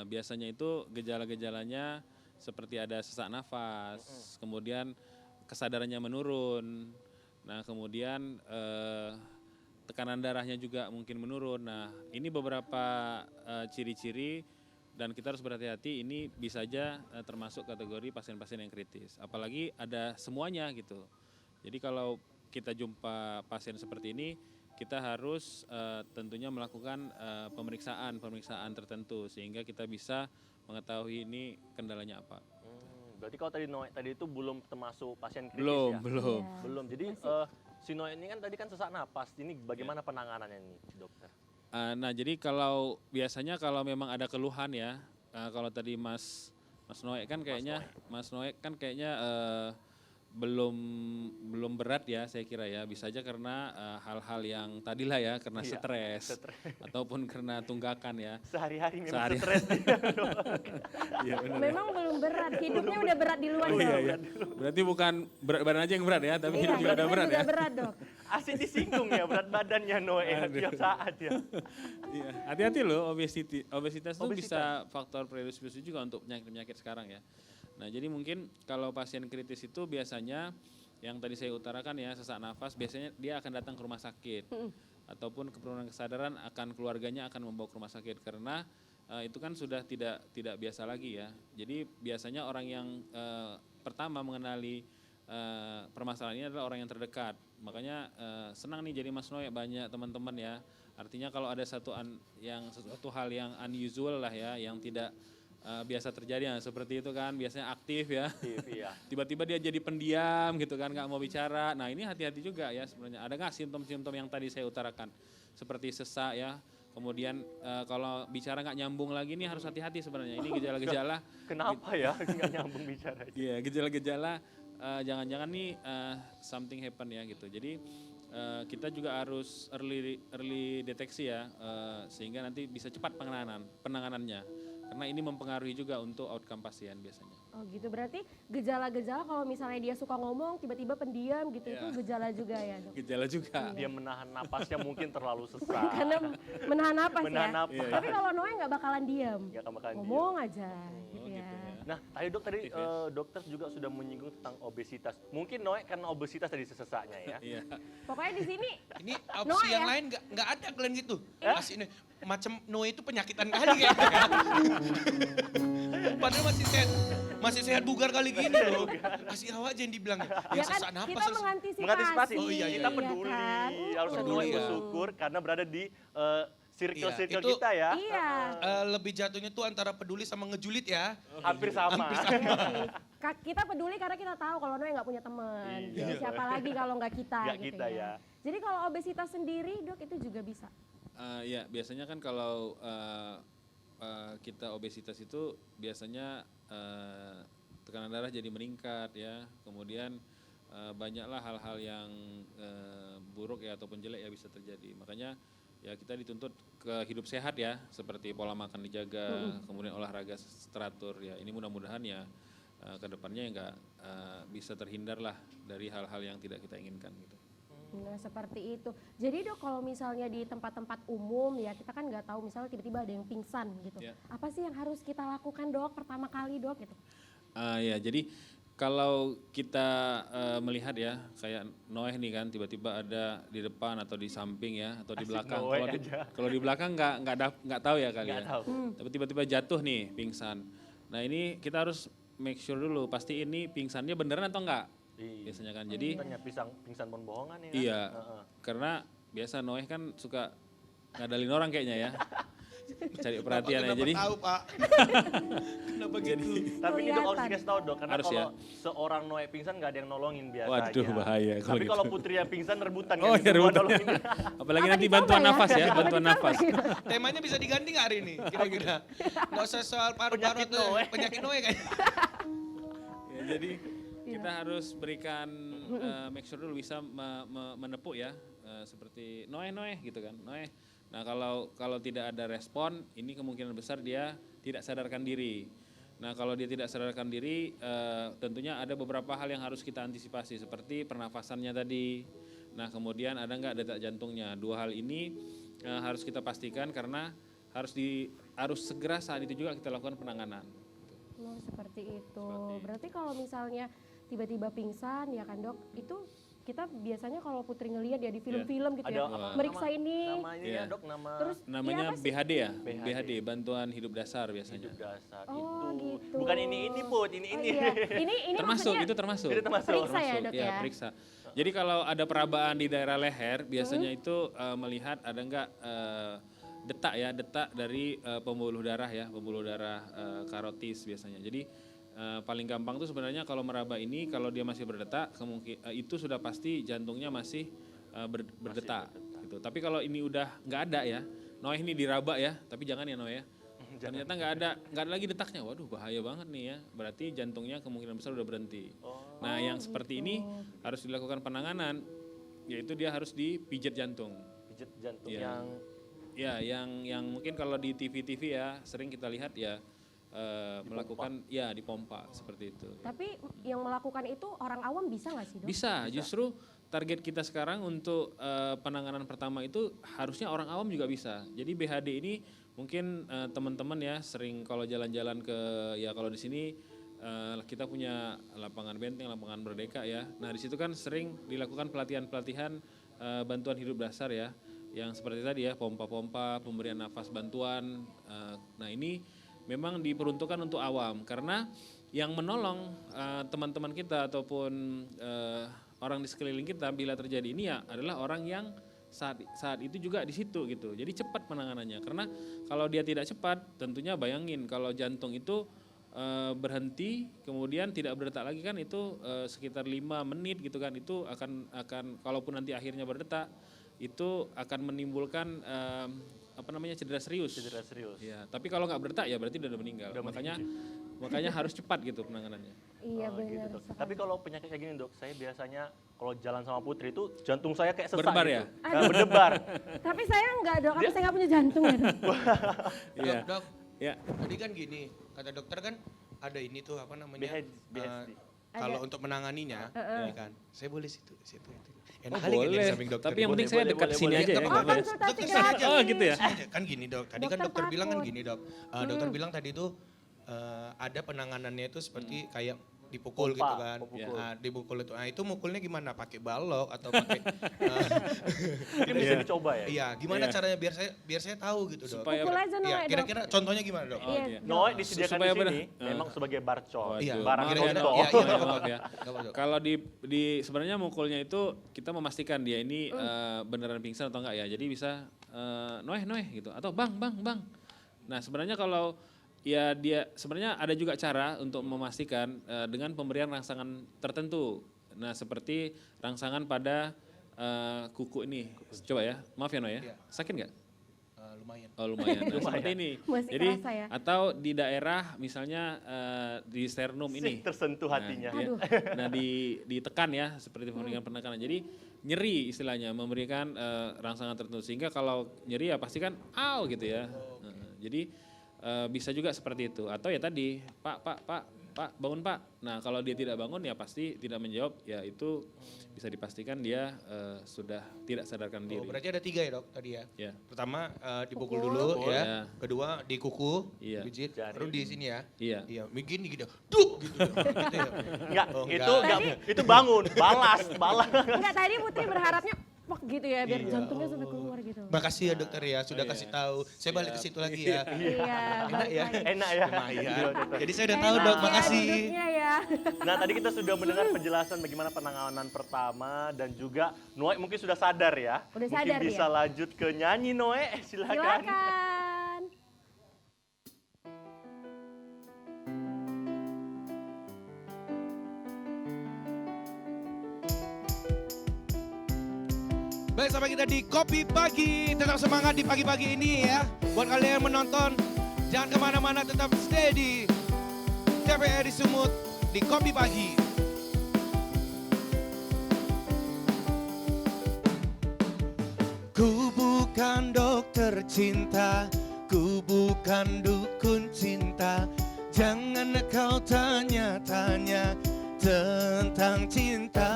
Speaker 4: Biasanya itu gejala-gejalanya seperti ada sesak nafas, kemudian kesadarannya menurun. Nah, kemudian tekanan darahnya juga mungkin menurun. Nah, ini beberapa ciri-ciri dan kita harus berhati-hati, ini bisa saja termasuk kategori pasien-pasien yang kritis. Apalagi ada semuanya gitu. Jadi kalau kita jumpa pasien seperti ini, kita harus tentunya melakukan pemeriksaan tertentu sehingga kita bisa mengetahui ini kendalanya apa.
Speaker 2: Berarti kalau tadi Noe tadi itu belum termasuk pasien kritis
Speaker 4: Belum,
Speaker 2: ya?
Speaker 4: belum.
Speaker 3: Iya.
Speaker 2: Belum. Jadi si Noe ini kan tadi kan sesak napas. Ini bagaimana penanganannya nih, dokter?
Speaker 4: Nah, jadi kalau biasanya kalau memang ada keluhan ya, kalau tadi Mas Noe kan kayaknya belum berat ya saya kira ya, bisa aja karena hal-hal yang tadilah ya, karena
Speaker 2: Iya,
Speaker 4: stres ataupun karena tunggakan ya.
Speaker 2: Sehari-hari memang
Speaker 4: Sehari-
Speaker 2: stres.
Speaker 4: Iya benar.
Speaker 3: Memang belum berat, hidupnya udah berat di luar
Speaker 4: Oh
Speaker 3: dok.
Speaker 4: iya iya. Berarti bukan berat badan aja yang berat ya, tapi hidup juga ada
Speaker 3: hidupnya
Speaker 4: berat
Speaker 3: juga
Speaker 4: ya.
Speaker 3: berat dok.
Speaker 2: Asik disinggung ya berat badannya Noe tiap saat ya.
Speaker 4: Iya, hati-hati loh obesitas itu
Speaker 2: Obesitas.
Speaker 4: bisa faktor predisposisi juga untuk penyakit-penyakit sekarang ya. Nah, jadi mungkin kalau pasien kritis itu biasanya yang tadi saya utarakan ya, sesak nafas, biasanya dia akan datang ke rumah sakit. Ataupun kepenurunan kesadaran akan keluarganya akan membawa ke rumah sakit karena itu kan sudah tidak biasa lagi ya. Jadi biasanya orang yang pertama mengenali permasalahan ini adalah orang yang terdekat. Makanya senang nih jadi Mas Noe banyak teman-teman ya. Artinya kalau ada suatu hal yang unusual lah ya, yang tidak biasa terjadi ya, seperti itu kan biasanya aktif ya.
Speaker 2: Iya.
Speaker 4: Tiba-tiba dia jadi pendiam gitu kan, nggak mau bicara. Nah ini hati-hati juga ya sebenarnya. Ada nggak simptom-simptom yang tadi saya utarakan seperti sesak ya. Kemudian kalau bicara nggak nyambung lagi nih harus hati-hati sebenarnya. Ini gejala-gejala.
Speaker 2: Kenapa ya nggak nyambung bicara?
Speaker 4: Iya, gejala-gejala jangan-jangan nih something happen ya gitu. Jadi kita juga harus early deteksi ya, sehingga nanti bisa cepat penanganannya. Karena ini mempengaruhi juga untuk outcome pasien biasanya.
Speaker 3: Oh gitu, berarti gejala-gejala kalau misalnya dia suka ngomong tiba-tiba pendiam gitu, itu gejala juga ya dok?
Speaker 4: Gejala juga.
Speaker 2: Dia menahan napasnya mungkin terlalu sesak.
Speaker 3: Karena menahan napas
Speaker 2: Menahan
Speaker 3: ya.
Speaker 2: napas.
Speaker 3: Tapi kalau Noe nggak bakalan diam,
Speaker 2: Nggak akan makan dia.
Speaker 3: ngomong aja gitu ya.
Speaker 2: Nah, tadi dokter juga sudah menyinggung tentang obesitas. Mungkin Noe karena obesitas tadi sesaknya ya.
Speaker 4: Iya.
Speaker 3: Pokoknya di sini
Speaker 1: Ini opsi
Speaker 3: Noe
Speaker 1: yang
Speaker 3: ya?
Speaker 1: lain nggak ada kalian gitu. Mas ini macam Noe itu penyakitan kali kayaknya. Padahal masih sehat bugar kali gini loh. Kasih awak aja yang dibilang
Speaker 3: ya kan
Speaker 1: sesak napas.
Speaker 3: kita mengantisipasi.
Speaker 2: Mengantisipasi.
Speaker 1: Oh, iya,
Speaker 2: kita
Speaker 1: iya.
Speaker 2: peduli.
Speaker 3: kan?
Speaker 2: Harusnya
Speaker 1: Peduli,
Speaker 2: Noe
Speaker 1: ya.
Speaker 2: bersyukur karena berada di circle-circle
Speaker 1: itu-
Speaker 2: kita ya.
Speaker 3: Iya.
Speaker 1: Lebih jatuhnya tuh antara peduli sama ngejulit ya.
Speaker 2: Hampir sama.
Speaker 3: Kita peduli karena kita tahu kalau Noe nggak punya teman.
Speaker 2: Iya.
Speaker 3: Jadi siapa lagi kalau nggak kita
Speaker 2: Nggak
Speaker 3: gitu
Speaker 2: kita
Speaker 3: ya.
Speaker 2: ya.
Speaker 3: Jadi kalau obesitas sendiri dok itu juga bisa.
Speaker 4: Ya biasanya kan kalau kita obesitas itu biasanya tekanan darah jadi meningkat ya, kemudian banyaklah hal-hal yang buruk ya ataupun jelek ya bisa terjadi. Makanya ya kita dituntut ke hidup sehat ya, seperti pola makan dijaga, kemudian olahraga teratur ya. Ini mudah-mudahan ya ke depannya nggak bisa terhindar lah dari hal-hal yang tidak kita inginkan gitu.
Speaker 3: Nah seperti itu. Jadi dok kalau misalnya di tempat-tempat umum ya kita kan nggak tahu misalnya tiba-tiba ada yang pingsan gitu.
Speaker 4: Ya.
Speaker 3: Apa sih yang harus kita lakukan dok pertama kali dok gitu?
Speaker 4: Ya jadi kalau kita melihat ya kayak Noeh nih kan tiba-tiba ada di depan atau di samping ya atau di
Speaker 2: Asik
Speaker 4: belakang.
Speaker 2: Noeh
Speaker 4: Kalau di,
Speaker 2: aja.
Speaker 4: kalau di belakang nggak tahu ya kali
Speaker 2: Nggak
Speaker 4: ya.
Speaker 2: tahu.
Speaker 4: Tapi tiba-tiba jatuh nih pingsan. Nah ini kita harus make sure dulu pasti ini pingsannya beneran atau enggak
Speaker 2: Iya.
Speaker 4: biasanya kan. Jadi
Speaker 2: Tanya pingsan pun bohongan ya kan?
Speaker 4: iya
Speaker 2: Heeh.
Speaker 4: karena biasa Noeh kan suka ngadalin orang kayaknya ya. Cari perhatian ya.
Speaker 1: Kenapa
Speaker 4: Jadi
Speaker 1: tahu Pak? Kenapa gitu?
Speaker 2: Tapi ini dok harus
Speaker 3: Kelihatan.
Speaker 2: dikasih tahu dok, karena
Speaker 4: Harus
Speaker 2: kalau
Speaker 4: ya.
Speaker 2: seorang Noe pingsan nggak ada yang nolongin biasanya.
Speaker 4: Waduh, bahaya kalau
Speaker 2: Tapi
Speaker 4: gitu.
Speaker 2: kalau putri yang pingsan rebutan
Speaker 4: Oh,
Speaker 2: kan,
Speaker 4: ya,
Speaker 2: semua
Speaker 4: rebutan.
Speaker 2: nolongin.
Speaker 4: apalagi
Speaker 3: Apa
Speaker 4: nanti
Speaker 3: dicoba
Speaker 4: bantuan
Speaker 3: ya?
Speaker 4: nafas ya,
Speaker 3: Apa
Speaker 4: bantuan
Speaker 3: dicoba
Speaker 4: nafas.
Speaker 3: ya?
Speaker 1: Temanya bisa diganti nggak hari ini? Kira-kira. Nggak usah soal paru-paru
Speaker 2: Penyakit
Speaker 1: atau
Speaker 2: Noe.
Speaker 1: penyakit Noe kayaknya.
Speaker 4: Ya, jadi kita harus berikan make sure dulu bisa menepuk ya seperti Noeh gitu kan Noeh. Nah kalau tidak ada respon ini kemungkinan besar dia tidak sadarkan diri. Nah kalau dia tidak sadarkan diri tentunya ada beberapa hal yang harus kita antisipasi seperti pernafasannya tadi. Nah kemudian ada nggak detak jantungnya. Dua hal ini harus kita pastikan karena harus segera saat itu juga kita lakukan penanganan.
Speaker 3: Oh seperti itu. Berarti kalau misalnya tiba-tiba pingsan ya kan dok, itu kita biasanya kalau Putri ngelihat ya di film-film gitu
Speaker 2: Ada
Speaker 3: ya,
Speaker 2: apa?
Speaker 3: meriksa ini,
Speaker 2: Namanya
Speaker 4: Iya.
Speaker 2: dok, nama
Speaker 3: terus
Speaker 4: Namanya
Speaker 3: ya apa sih?
Speaker 4: BHD ya,
Speaker 2: BHD.
Speaker 4: BHD Bantuan Hidup Dasar biasanya.
Speaker 2: hidup dasar
Speaker 3: Oh
Speaker 2: itu.
Speaker 3: gitu.
Speaker 2: Bukan ini Put, ini.
Speaker 3: Oh, iya. Ini
Speaker 4: Termasuk
Speaker 3: maksudnya
Speaker 4: itu termasuk.
Speaker 2: Itu termasuk.
Speaker 3: periksa ya dok ya.
Speaker 4: periksa. Jadi kalau ada perabaan di daerah leher, biasanya itu melihat ada enggak detak dari pembuluh darah ya, pembuluh darah karotis biasanya. Jadi paling gampang tuh sebenarnya kalau meraba ini kalau dia masih berdetak, itu sudah pasti jantungnya masih berdetak. Gitu. Tapi kalau ini udah nggak ada ya, Noeh ini diraba ya, tapi jangan ya Noeh ya. Ternyata nggak ada lagi detaknya, waduh bahaya banget nih ya. Berarti jantungnya kemungkinan besar udah berhenti. Nah yang seperti ini harus dilakukan penanganan, yaitu dia harus dipijat jantung.
Speaker 2: Pijat jantung
Speaker 4: Iya.
Speaker 2: yang
Speaker 4: Ya yang mungkin kalau di TV ya sering kita lihat ya melakukan ya dipompa seperti itu.
Speaker 3: Tapi yang melakukan itu orang awam bisa nggak sih dok?
Speaker 4: Bisa, justru target kita sekarang untuk penanganan pertama itu harusnya orang awam juga bisa. Jadi BHD ini mungkin teman-teman ya sering kalau jalan-jalan ke ya kalau di sini kita punya lapangan Benteng, lapangan Merdeka ya. Nah di situ kan sering dilakukan pelatihan-pelatihan bantuan hidup dasar ya, yang seperti tadi ya pompa-pompa, pemberian nafas bantuan. Nah ini memang diperuntukkan untuk awam karena yang menolong teman-teman kita ataupun orang di sekeliling kita bila terjadi ini ya adalah orang yang saat itu juga di situ gitu. Jadi cepat penanganannya karena kalau dia tidak cepat tentunya bayangin kalau jantung itu berhenti kemudian tidak berdetak lagi kan itu sekitar 5 menit gitu kan itu akan kalaupun nanti akhirnya berdetak itu akan menimbulkan cedera serius.
Speaker 2: cedera serius.
Speaker 4: Ya, tapi kalau nggak berdetak ya berarti udah meninggal. Makanya harus cepat gitu penanganannya.
Speaker 3: Iya
Speaker 2: Oh,
Speaker 3: benar.
Speaker 2: gitu, dok.
Speaker 3: sekali.
Speaker 2: Tapi kalau penyakit kayak gini dok, saya biasanya kalau jalan sama Putri itu jantung saya kayak sesak
Speaker 4: Berdebar
Speaker 2: gitu.
Speaker 4: ya?
Speaker 2: Nah, berdebar.
Speaker 3: Tapi saya nggak dok, karena saya nggak punya jantung ya dok.
Speaker 4: Iya.
Speaker 1: Dok,
Speaker 4: Ya.
Speaker 1: tadi kan gini, kata dokter kan ada ini tuh apa namanya?
Speaker 2: BHD.
Speaker 1: Kalau untuk menanganinya, ya kan, saya boleh situ. Enak
Speaker 4: Oh,
Speaker 1: kali nggak jadi
Speaker 4: boleh.
Speaker 1: samping dokter.
Speaker 4: Tapi yang penting
Speaker 2: Boleh,
Speaker 4: saya dekat
Speaker 2: boleh,
Speaker 4: sini
Speaker 2: boleh.
Speaker 4: aja ya.
Speaker 1: Tapi
Speaker 3: Oh
Speaker 4: nggak apa-apa ya.
Speaker 3: konsultasi
Speaker 1: Dokter saya aja.
Speaker 3: gratis.
Speaker 4: Oh gitu ya.
Speaker 1: Kan gini dok, tadi kan
Speaker 3: Dokter
Speaker 1: dokter bilang kan
Speaker 3: takut.
Speaker 1: gini dok, dokter bilang tadi itu ada penanganannya itu seperti kayak dipukul
Speaker 2: Pompa,
Speaker 1: gitu kan.
Speaker 2: pemukul.
Speaker 1: Nah, dipukul itu. Nah, itu mukulnya gimana? Pakai balok atau pakai
Speaker 2: Mungkin bisa dicoba ya.
Speaker 1: iya, gimana
Speaker 4: Iya.
Speaker 1: caranya biar saya tahu gitu, Dok.
Speaker 4: Supaya
Speaker 3: Pukul aja
Speaker 1: Iya,
Speaker 3: Noe, Dok.
Speaker 1: kira-kira contohnya gimana, Dok?
Speaker 4: Oh,
Speaker 3: Iya,
Speaker 4: iya.
Speaker 3: Dok.
Speaker 2: Noe disediakan
Speaker 4: Supaya
Speaker 2: di sini memang sebagai barcode.
Speaker 1: Iya,
Speaker 2: Barang
Speaker 1: kira-kira-
Speaker 2: contoh.
Speaker 1: iya, iya,
Speaker 4: Maaf ya.
Speaker 1: Nggak apa-apa, Dok.
Speaker 4: Kalau di sebenarnya mukulnya itu kita memastikan dia ini beneran pingsan atau enggak ya. Jadi bisa Noeh gitu atau bang. Nah sebenarnya kalau ya dia sebenarnya ada juga cara untuk memastikan dengan pemberian rangsangan tertentu. Nah seperti rangsangan pada kuku ini. Coba ya, maaf ya Noeh ya.
Speaker 1: Iya.
Speaker 4: Sakit nggak?
Speaker 1: Lumayan.
Speaker 4: Oh lumayan. Nah, seperti ini.
Speaker 3: Masih
Speaker 4: Jadi
Speaker 3: kerasa ya?
Speaker 4: atau di daerah misalnya di sternum ini.
Speaker 2: Tersentuh hatinya.
Speaker 4: Nah,
Speaker 3: Aduh.
Speaker 4: nah ditekan ya seperti pemberian penekanan. Jadi nyeri istilahnya memberikan rangsangan tertentu sehingga kalau nyeri ya pasti kan au gitu ya. Jadi bisa juga seperti itu atau ya tadi Pak bangun Pak. Nah kalau dia tidak bangun ya pasti tidak menjawab ya itu bisa dipastikan dia sudah tidak sadarkan diri.
Speaker 1: Oh, berarti ada 3 ya, Dok, tadi ya?
Speaker 4: Ya.
Speaker 1: Pertama dipukul
Speaker 3: Pukul.
Speaker 1: dulu
Speaker 4: Pukul,
Speaker 1: ya.
Speaker 4: ya.
Speaker 1: Kedua di kuku,
Speaker 4: Iya.
Speaker 1: pijit,
Speaker 2: Jari.
Speaker 1: baru di sini ya.
Speaker 4: Iya.
Speaker 1: Iya, begini gitu. Duk gitu. Gitu ya.
Speaker 2: Enggak,
Speaker 1: Oh,
Speaker 2: itu bangun, balas.
Speaker 3: Enggak, tadi Putri berharapnya pok gitu ya biar
Speaker 1: Iya.
Speaker 3: jantungnya sampai keluar gitu.
Speaker 1: Makasih ya dokter ya sudah kasih tahu. Saya balik ke situ lagi ya.
Speaker 3: Iya,
Speaker 1: Enak
Speaker 3: balik
Speaker 1: ya.
Speaker 3: lagi.
Speaker 2: Enak ya.
Speaker 1: Lumayan.
Speaker 2: Iya,
Speaker 1: Jadi saya udah tahu
Speaker 3: Enak
Speaker 1: Dok,
Speaker 3: ya
Speaker 1: makasih.
Speaker 3: duduknya ya.
Speaker 2: Nah tadi kita sudah mendengar penjelasan bagaimana penanganan pertama dan juga Noe mungkin sudah sadar ya.
Speaker 3: Udah
Speaker 2: mungkin
Speaker 3: sadar
Speaker 2: bisa
Speaker 3: dia.
Speaker 2: lanjut ke nyanyi Noe, silakan.
Speaker 3: Silakan.
Speaker 1: Baik, sampai kita di Kopi Pagi. Tetap semangat di pagi-pagi ini ya. Buat kalian yang menonton, jangan kemana-mana, tetap stay di TVRI Sumut di Kopi Pagi. Ku bukan dokter cinta, ku bukan dukun cinta. Jangan kau tanya-tanya tentang cinta.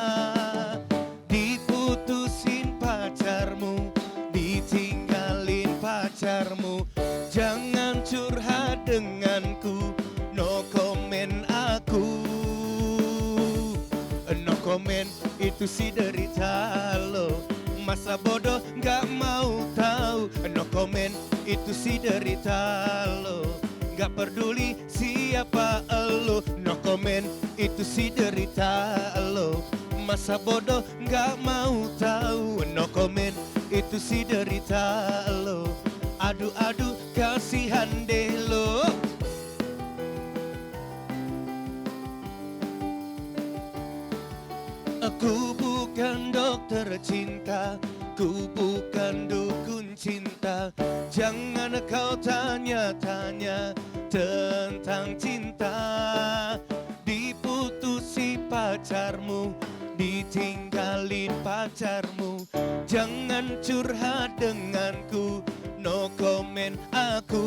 Speaker 1: Diputusin pacarmu, ditinggalin pacarmu. Jangan curhat denganku, no comment aku. No comment itu si derita lo. Masa bodoh gak mau tahu. No comment itu si derita lo. Gak peduli siapa lo. No comment itu si derita lo. Masa bodoh gak mau tahu. No comment itu si derita lo. Aduh kasihan deh lo. Aku bukan dokter cinta, ku bukan dukun cinta. Jangan kau tanya-tanya tentang cinta. Diputusi pacarmu, ditinggalin pacarmu. Jangan curhat denganku, no comment aku.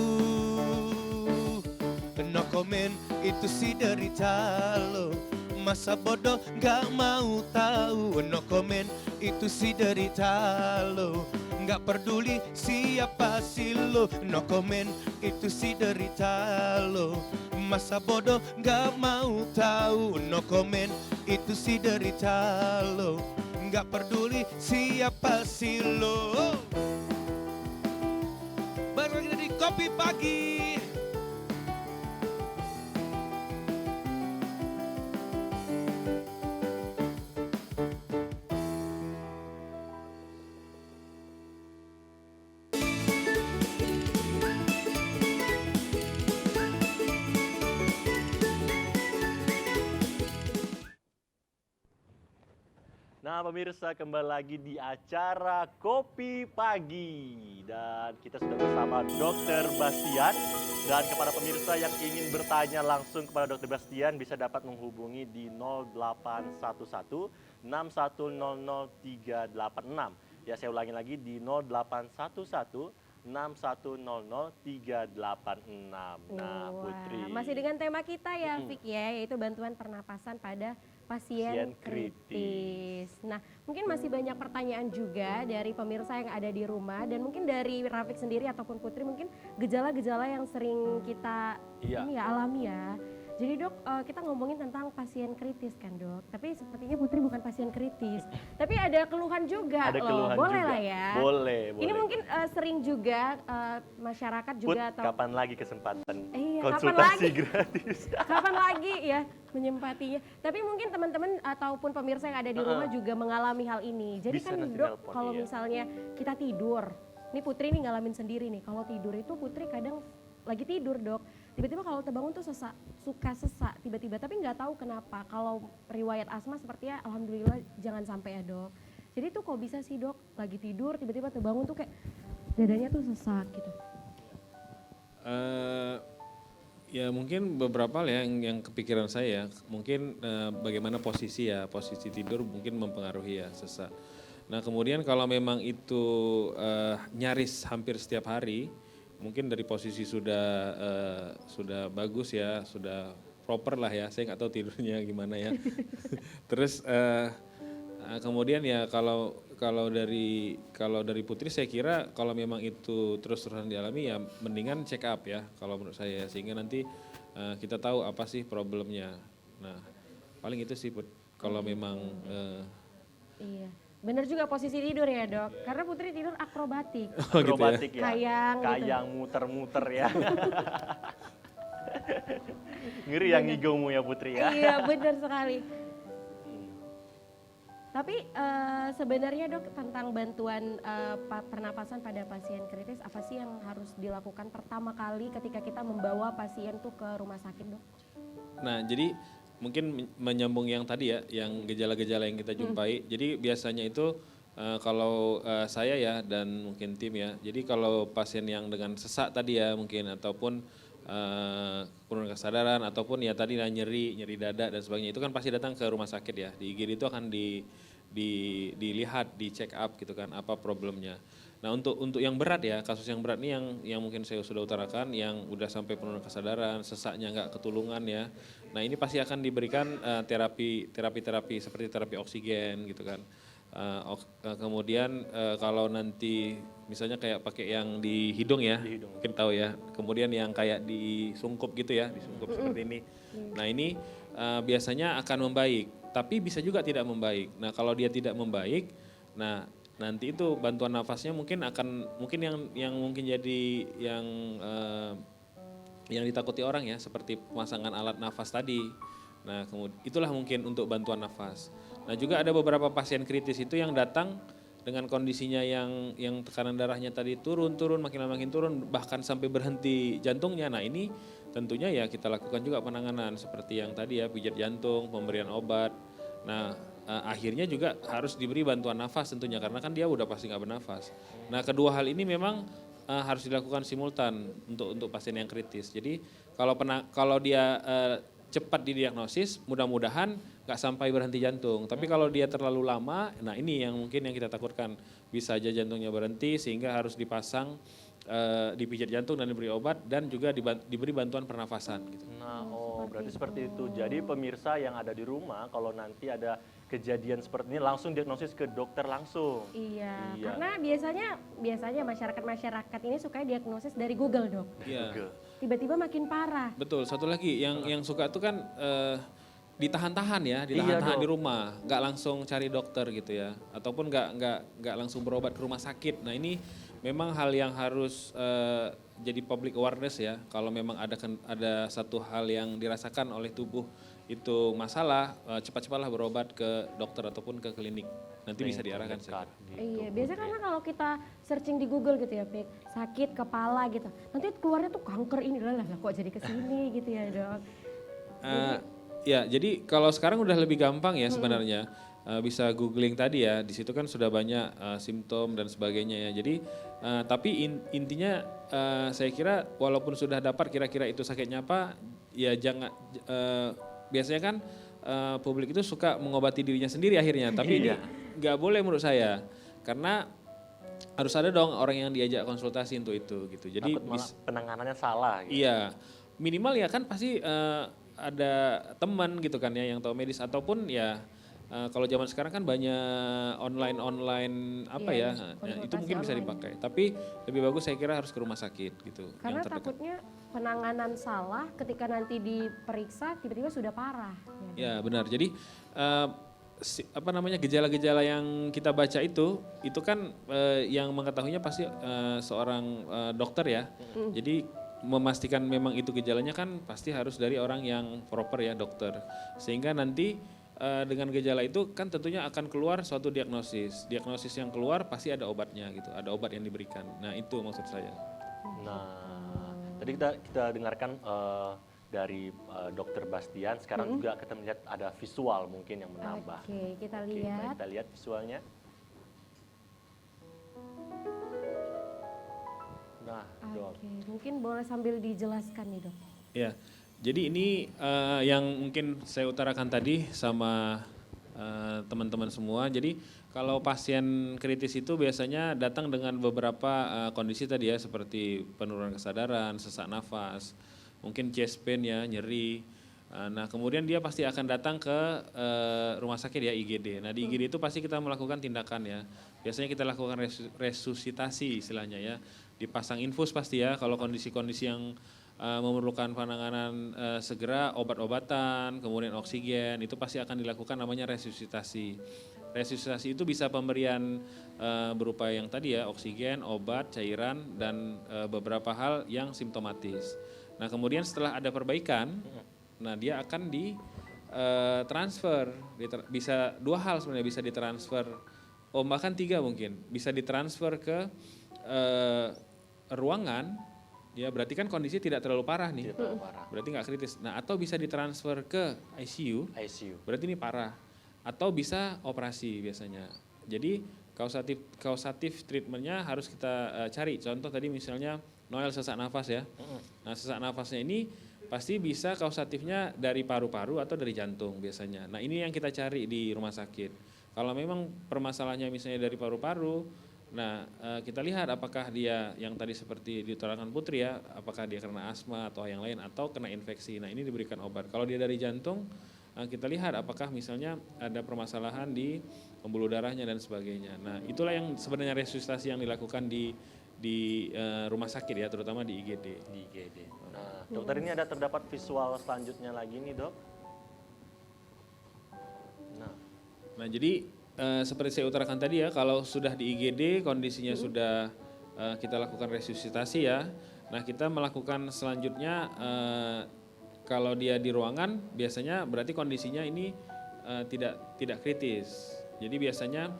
Speaker 1: No comment itu si derita lo. Masa bodoh gak mau tahu. No comment itu si derita lo. Gak peduli siapa si lo. No comment itu si derita lo. Masa bodoh gak mau tahu. No comment itu si derita lo. Gak peduli siapa si lo. Balik lagi di Kopi Pagi.
Speaker 2: Nah pemirsa kembali lagi di acara Kopi Pagi. Dan kita sudah bersama Dr. Bastian. Dan kepada pemirsa yang ingin bertanya langsung kepada Dr. Bastian bisa dapat menghubungi di 0811 6100 386. Ya saya ulangi lagi di 0811 6100 386. Nah
Speaker 3: Wah,
Speaker 2: Putri.
Speaker 3: masih dengan tema kita ya, Fik ya, yaitu bantuan pernapasan pada pasien
Speaker 2: Pasien kritis.
Speaker 3: kritis. Nah, mungkin masih banyak pertanyaan juga dari pemirsa yang ada di rumah dan mungkin dari Rafik sendiri ataupun Putri mungkin gejala-gejala yang sering kita
Speaker 2: Iya.
Speaker 3: ini ya alami ya. Jadi dok, kita ngomongin tentang pasien kritis kan dok, tapi sepertinya Putri bukan pasien kritis. Tapi ada keluhan juga
Speaker 2: Ada
Speaker 3: loh,
Speaker 2: keluhan
Speaker 3: boleh
Speaker 2: juga.
Speaker 3: lah ya.
Speaker 2: Boleh.
Speaker 3: Ini mungkin sering juga masyarakat
Speaker 2: Put,
Speaker 3: juga atau
Speaker 2: kapan lagi kesempatan
Speaker 3: Iya, kapan
Speaker 2: konsultasi
Speaker 3: lagi?
Speaker 2: gratis?
Speaker 3: kapan lagi ya menyempatinya. Tapi mungkin teman-teman ataupun pemirsa yang ada di rumah juga mengalami hal ini. Jadi
Speaker 2: Bisa
Speaker 3: kan
Speaker 2: nanti
Speaker 3: dok,
Speaker 2: nelpon,
Speaker 3: kalau
Speaker 2: iya.
Speaker 3: misalnya kita tidur, ini Putri nih ngalamin sendiri nih. Kalau tidur itu Putri kadang lagi tidur dok, tiba-tiba kalau terbangun tuh suka sesak tiba-tiba, tapi nggak tahu kenapa. Kalau riwayat asma sepertinya alhamdulillah jangan sampai ya dok. Jadi tuh kok bisa sih dok, lagi tidur tiba-tiba terbangun tuh kayak dadanya tuh sesak gitu.
Speaker 4: Ya mungkin beberapa hal ya yang kepikiran saya, mungkin bagaimana posisi tidur mungkin mempengaruhi ya sesak. Nah kemudian kalau memang itu nyaris hampir setiap hari, mungkin dari posisi sudah bagus ya, sudah proper lah ya, saya nggak tahu tidurnya gimana ya. Terus kemudian ya kalau dari Putri saya kira kalau memang itu terus-terusan dialami ya mendingan check up ya kalau menurut saya, sehingga nanti kita tahu apa sih problemnya. Nah paling itu sih Put, kalau memang
Speaker 3: Iya, bener juga posisi tidur ya dok, karena Putri tidur akrobatik,
Speaker 4: oh gitu ya.
Speaker 2: Akrobatik ya.
Speaker 3: kayang gitu.
Speaker 2: Kayang muter-muter ya. Ngeri yang ngigomu ya Putri ya.
Speaker 3: Iya bener sekali. Tapi sebenarnya dok tentang bantuan pernapasan pada pasien kritis, apa sih yang harus dilakukan pertama kali ketika kita membawa pasien tuh ke rumah sakit dok?
Speaker 4: Nah jadi mungkin menyambung yang tadi ya, yang gejala-gejala yang kita jumpai. Jadi biasanya itu kalau saya ya dan mungkin tim ya, jadi kalau pasien yang dengan sesak tadi ya mungkin ataupun penurunan kesadaran ataupun ya tadi nyeri dada dan sebagainya, itu kan pasti datang ke rumah sakit ya. Di IGD itu akan dilihat, di check up gitu kan apa problemnya. Nah untuk yang berat ya, kasus yang berat nih yang mungkin saya sudah utarakan, yang udah sampai penurunan kesadaran, sesaknya nggak ketulungan ya. Nah ini pasti akan diberikan terapi seperti terapi oksigen gitu kan. Kemudian kalau nanti misalnya kayak pakai yang di hidung ya, mungkin tahu ya. Kemudian yang kayak disungkup gitu ya, disungkup seperti ini. Nah ini biasanya akan membaik, tapi bisa juga tidak membaik. Nah kalau dia tidak membaik, nah nanti itu bantuan nafasnya mungkin yang mungkin jadi yang ditakuti orang ya, seperti pemasangan alat nafas tadi. Nah itulah mungkin untuk bantuan nafas. Nah juga ada beberapa pasien kritis itu yang datang dengan kondisinya yang tekanan darahnya tadi turun makin lama makin turun, bahkan sampai berhenti jantungnya. Nah ini tentunya ya kita lakukan juga penanganan seperti yang tadi ya, pijat jantung, pemberian obat. Nah akhirnya juga harus diberi bantuan nafas tentunya, karena kan dia udah pasti nggak bernafas. Nah kedua hal ini memang harus dilakukan simultan untuk pasien yang kritis. Jadi kalau dia cepat didiagnosis, mudah-mudahan nggak sampai berhenti jantung. Tapi kalau dia terlalu lama, nah ini yang mungkin yang kita takutkan, bisa aja jantungnya berhenti sehingga harus dipasang dipijat jantung dan diberi obat dan juga diberi bantuan pernafasan gitu.
Speaker 2: Nah, berarti seperti itu. Jadi pemirsa yang ada di rumah, kalau nanti ada kejadian seperti ini langsung diagnosis ke dokter langsung.
Speaker 3: Iya, karena biasanya masyarakat ini suka diagnosis dari Google dok.
Speaker 4: Iya.
Speaker 3: Tiba-tiba makin parah.
Speaker 4: Betul. Satu lagi yang suka itu kan ditahan-tahan ya,
Speaker 2: Iya,
Speaker 4: ditahan-tahan di rumah, nggak langsung cari dokter gitu ya, ataupun nggak langsung berobat ke rumah sakit. Nah ini memang hal yang harus jadi public awareness ya. Kalau memang ada satu hal yang dirasakan oleh tubuh itu masalah, cepat-cepatlah berobat ke dokter ataupun ke klinik. Nanti bisa diarahkan saya kira.
Speaker 3: Iya, biasanya karena kalau kita searching di Google gitu ya, Pik, sakit kepala gitu, nanti keluarnya tuh kanker ini lah kok jadi kesini gitu ya dok.
Speaker 4: Ya, jadi kalau sekarang udah lebih gampang ya sebenarnya. Bisa googling tadi ya, di situ kan sudah banyak simptom dan sebagainya ya. Jadi tapi intinya saya kira walaupun sudah dapat kira-kira itu sakitnya apa, ya jangan biasanya kan publik itu suka mengobati dirinya sendiri akhirnya. Tapi ini nggak boleh menurut saya, karena harus ada dong orang yang diajak konsultasi untuk itu gitu. Jadi
Speaker 2: malah penanganannya salah. Gitu.
Speaker 4: Iya, minimal ya kan pasti ada teman gitu kan ya yang tahu medis, ataupun ya kalau zaman sekarang kan banyak online apa
Speaker 3: Iya,
Speaker 4: ya, itu
Speaker 3: konsultasi
Speaker 4: mungkin bisa
Speaker 3: online.
Speaker 4: dipakai. Tapi lebih bagus saya kira harus ke rumah sakit gitu.
Speaker 3: Karena
Speaker 4: yang terdekat.
Speaker 3: takutnya penanganan salah ketika nanti diperiksa tiba-tiba sudah parah.
Speaker 4: Ya benar. Jadi apa namanya gejala-gejala yang kita baca itu kan yang mengetahuinya pasti seorang dokter ya. Jadi memastikan memang itu gejalanya kan pasti harus dari orang yang proper ya dokter. Sehingga nanti dengan gejala itu kan tentunya akan keluar suatu diagnosis. Diagnosis yang keluar pasti ada obatnya gitu, ada obat yang diberikan. Nah itu maksud saya.
Speaker 2: Nah, tadi kita dengarkan dari Dokter Bastian. Sekarang juga kita melihat ada visual mungkin yang menambah.
Speaker 3: Oke, kita
Speaker 2: Oke,
Speaker 3: lihat.
Speaker 2: kita lihat visualnya. Nah, Dok.
Speaker 3: Oke, mungkin boleh sambil dijelaskan nih dok.
Speaker 4: Ya, jadi ini yang mungkin saya utarakan tadi sama teman-teman semua. Jadi kalau pasien kritis itu biasanya datang dengan beberapa kondisi tadi ya, seperti penurunan kesadaran, sesak nafas, mungkin chest pain ya, nyeri. Nah kemudian dia pasti akan datang ke rumah sakit ya, IGD. Nah di IGD itu pasti kita melakukan tindakan ya. Biasanya kita lakukan resusitasi istilahnya ya. Dipasang infus pasti ya, kalau kondisi-kondisi yang memerlukan penanganan segera, obat-obatan, kemudian oksigen, itu pasti akan dilakukan namanya resusitasi. Resusitasi itu bisa pemberian berupa yang tadi ya, oksigen, obat, cairan, dan beberapa hal yang simptomatis. Nah kemudian setelah ada perbaikan, nah dia akan transfer, bisa dua hal sebenarnya, bisa ditransfer, bahkan tiga mungkin, bisa ditransfer ke ruangan, ya berarti kan kondisi tidak terlalu parah nih,
Speaker 2: Tidak terlalu parah.
Speaker 4: berarti nggak kritis. Nah atau bisa ditransfer ke ICU,
Speaker 2: ICU.
Speaker 4: berarti ini parah. Atau bisa operasi biasanya. Jadi kausatif treatmentnya harus kita cari. Contoh tadi misalnya Noel sesak nafas ya. Nah sesak nafasnya ini pasti bisa kausatifnya dari paru-paru atau dari jantung biasanya. Nah ini yang kita cari di rumah sakit. Kalau memang permasalahannya misalnya dari paru-paru, nah kita lihat apakah dia yang tadi seperti diutarakan Putri ya, apakah dia karena asma atau yang lain atau kena infeksi. Nah ini diberikan obat. Kalau dia dari jantung, kita lihat apakah misalnya ada permasalahan di pembuluh darahnya dan sebagainya. Nah itulah yang sebenarnya resusitasi yang dilakukan di rumah sakit ya, terutama di IGD.
Speaker 2: Di IGD. Nah, dokter ini ada terdapat visual selanjutnya lagi nih, Dok.
Speaker 4: Nah jadi seperti saya utarakan tadi ya, kalau sudah di IGD kondisinya sudah kita lakukan resusitasi ya. Nah kita melakukan selanjutnya kalau dia di ruangan biasanya berarti kondisinya ini tidak kritis. Jadi biasanya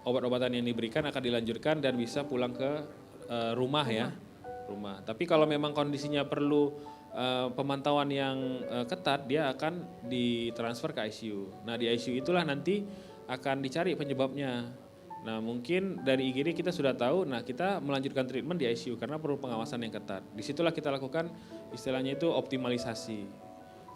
Speaker 4: obat-obatan yang diberikan akan dilanjutkan dan bisa pulang ke rumah ya. Rumah. Tapi kalau memang kondisinya perlu pemantauan yang ketat, dia akan ditransfer ke ICU. Nah di ICU itulah nanti akan dicari penyebabnya. Nah mungkin dari IGD kita sudah tahu, nah kita melanjutkan treatment di ICU karena perlu pengawasan yang ketat. Disitulah kita lakukan istilahnya itu optimalisasi.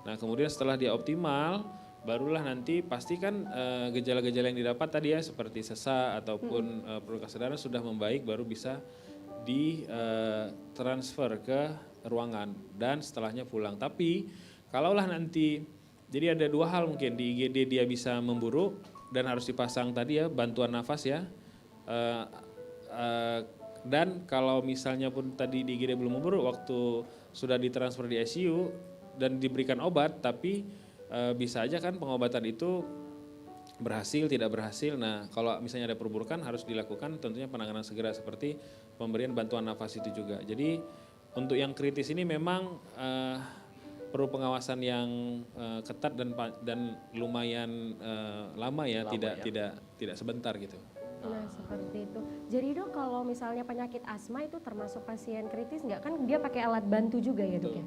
Speaker 4: Nah kemudian setelah dia optimal, barulah nanti pastikan gejala-gejala yang didapat tadi ya seperti sesak ataupun penurunan kesadaran sudah membaik, baru bisa ditransfer ke ruangan dan setelahnya pulang. Tapi kalaulah nanti, jadi ada dua hal mungkin, di IGD dia bisa memburuk dan harus dipasang tadi ya bantuan nafas ya. Dan kalau misalnya pun tadi di IGD belum memburuk, waktu sudah ditransfer di ICU dan diberikan obat, tapi bisa aja kan pengobatan itu berhasil, tidak berhasil. Nah kalau misalnya ada perburukan harus dilakukan tentunya penanganan segera seperti pemberian bantuan nafas itu juga. Jadi untuk yang kritis ini memang perlu pengawasan yang ketat dan lumayan lama ya, tidak sebentar gitu.
Speaker 3: Nah seperti itu. Jadi dok kalau misalnya penyakit asma itu termasuk pasien kritis nggak? Kan dia pakai alat bantu juga ya dok ya?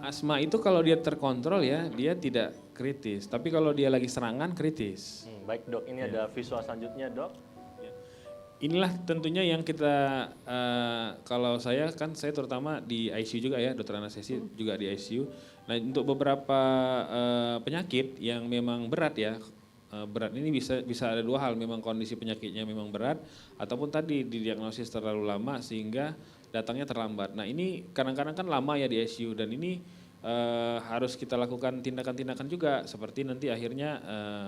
Speaker 4: Asma itu kalau dia terkontrol ya, dia tidak kritis. Tapi kalau dia lagi serangan kritis.
Speaker 2: Baik dok, ini ada visual selanjutnya dok.
Speaker 4: Inilah tentunya yang kita, kalau saya kan saya terutama di ICU juga ya, dokter anestesi juga di ICU. Nah untuk beberapa penyakit yang memang berat ya, berat ini bisa ada dua hal, memang kondisi penyakitnya memang berat, ataupun tadi didiagnosis terlalu lama sehingga datangnya terlambat. Nah ini kadang-kadang kan lama ya di ICU dan ini harus kita lakukan tindakan-tindakan juga seperti nanti akhirnya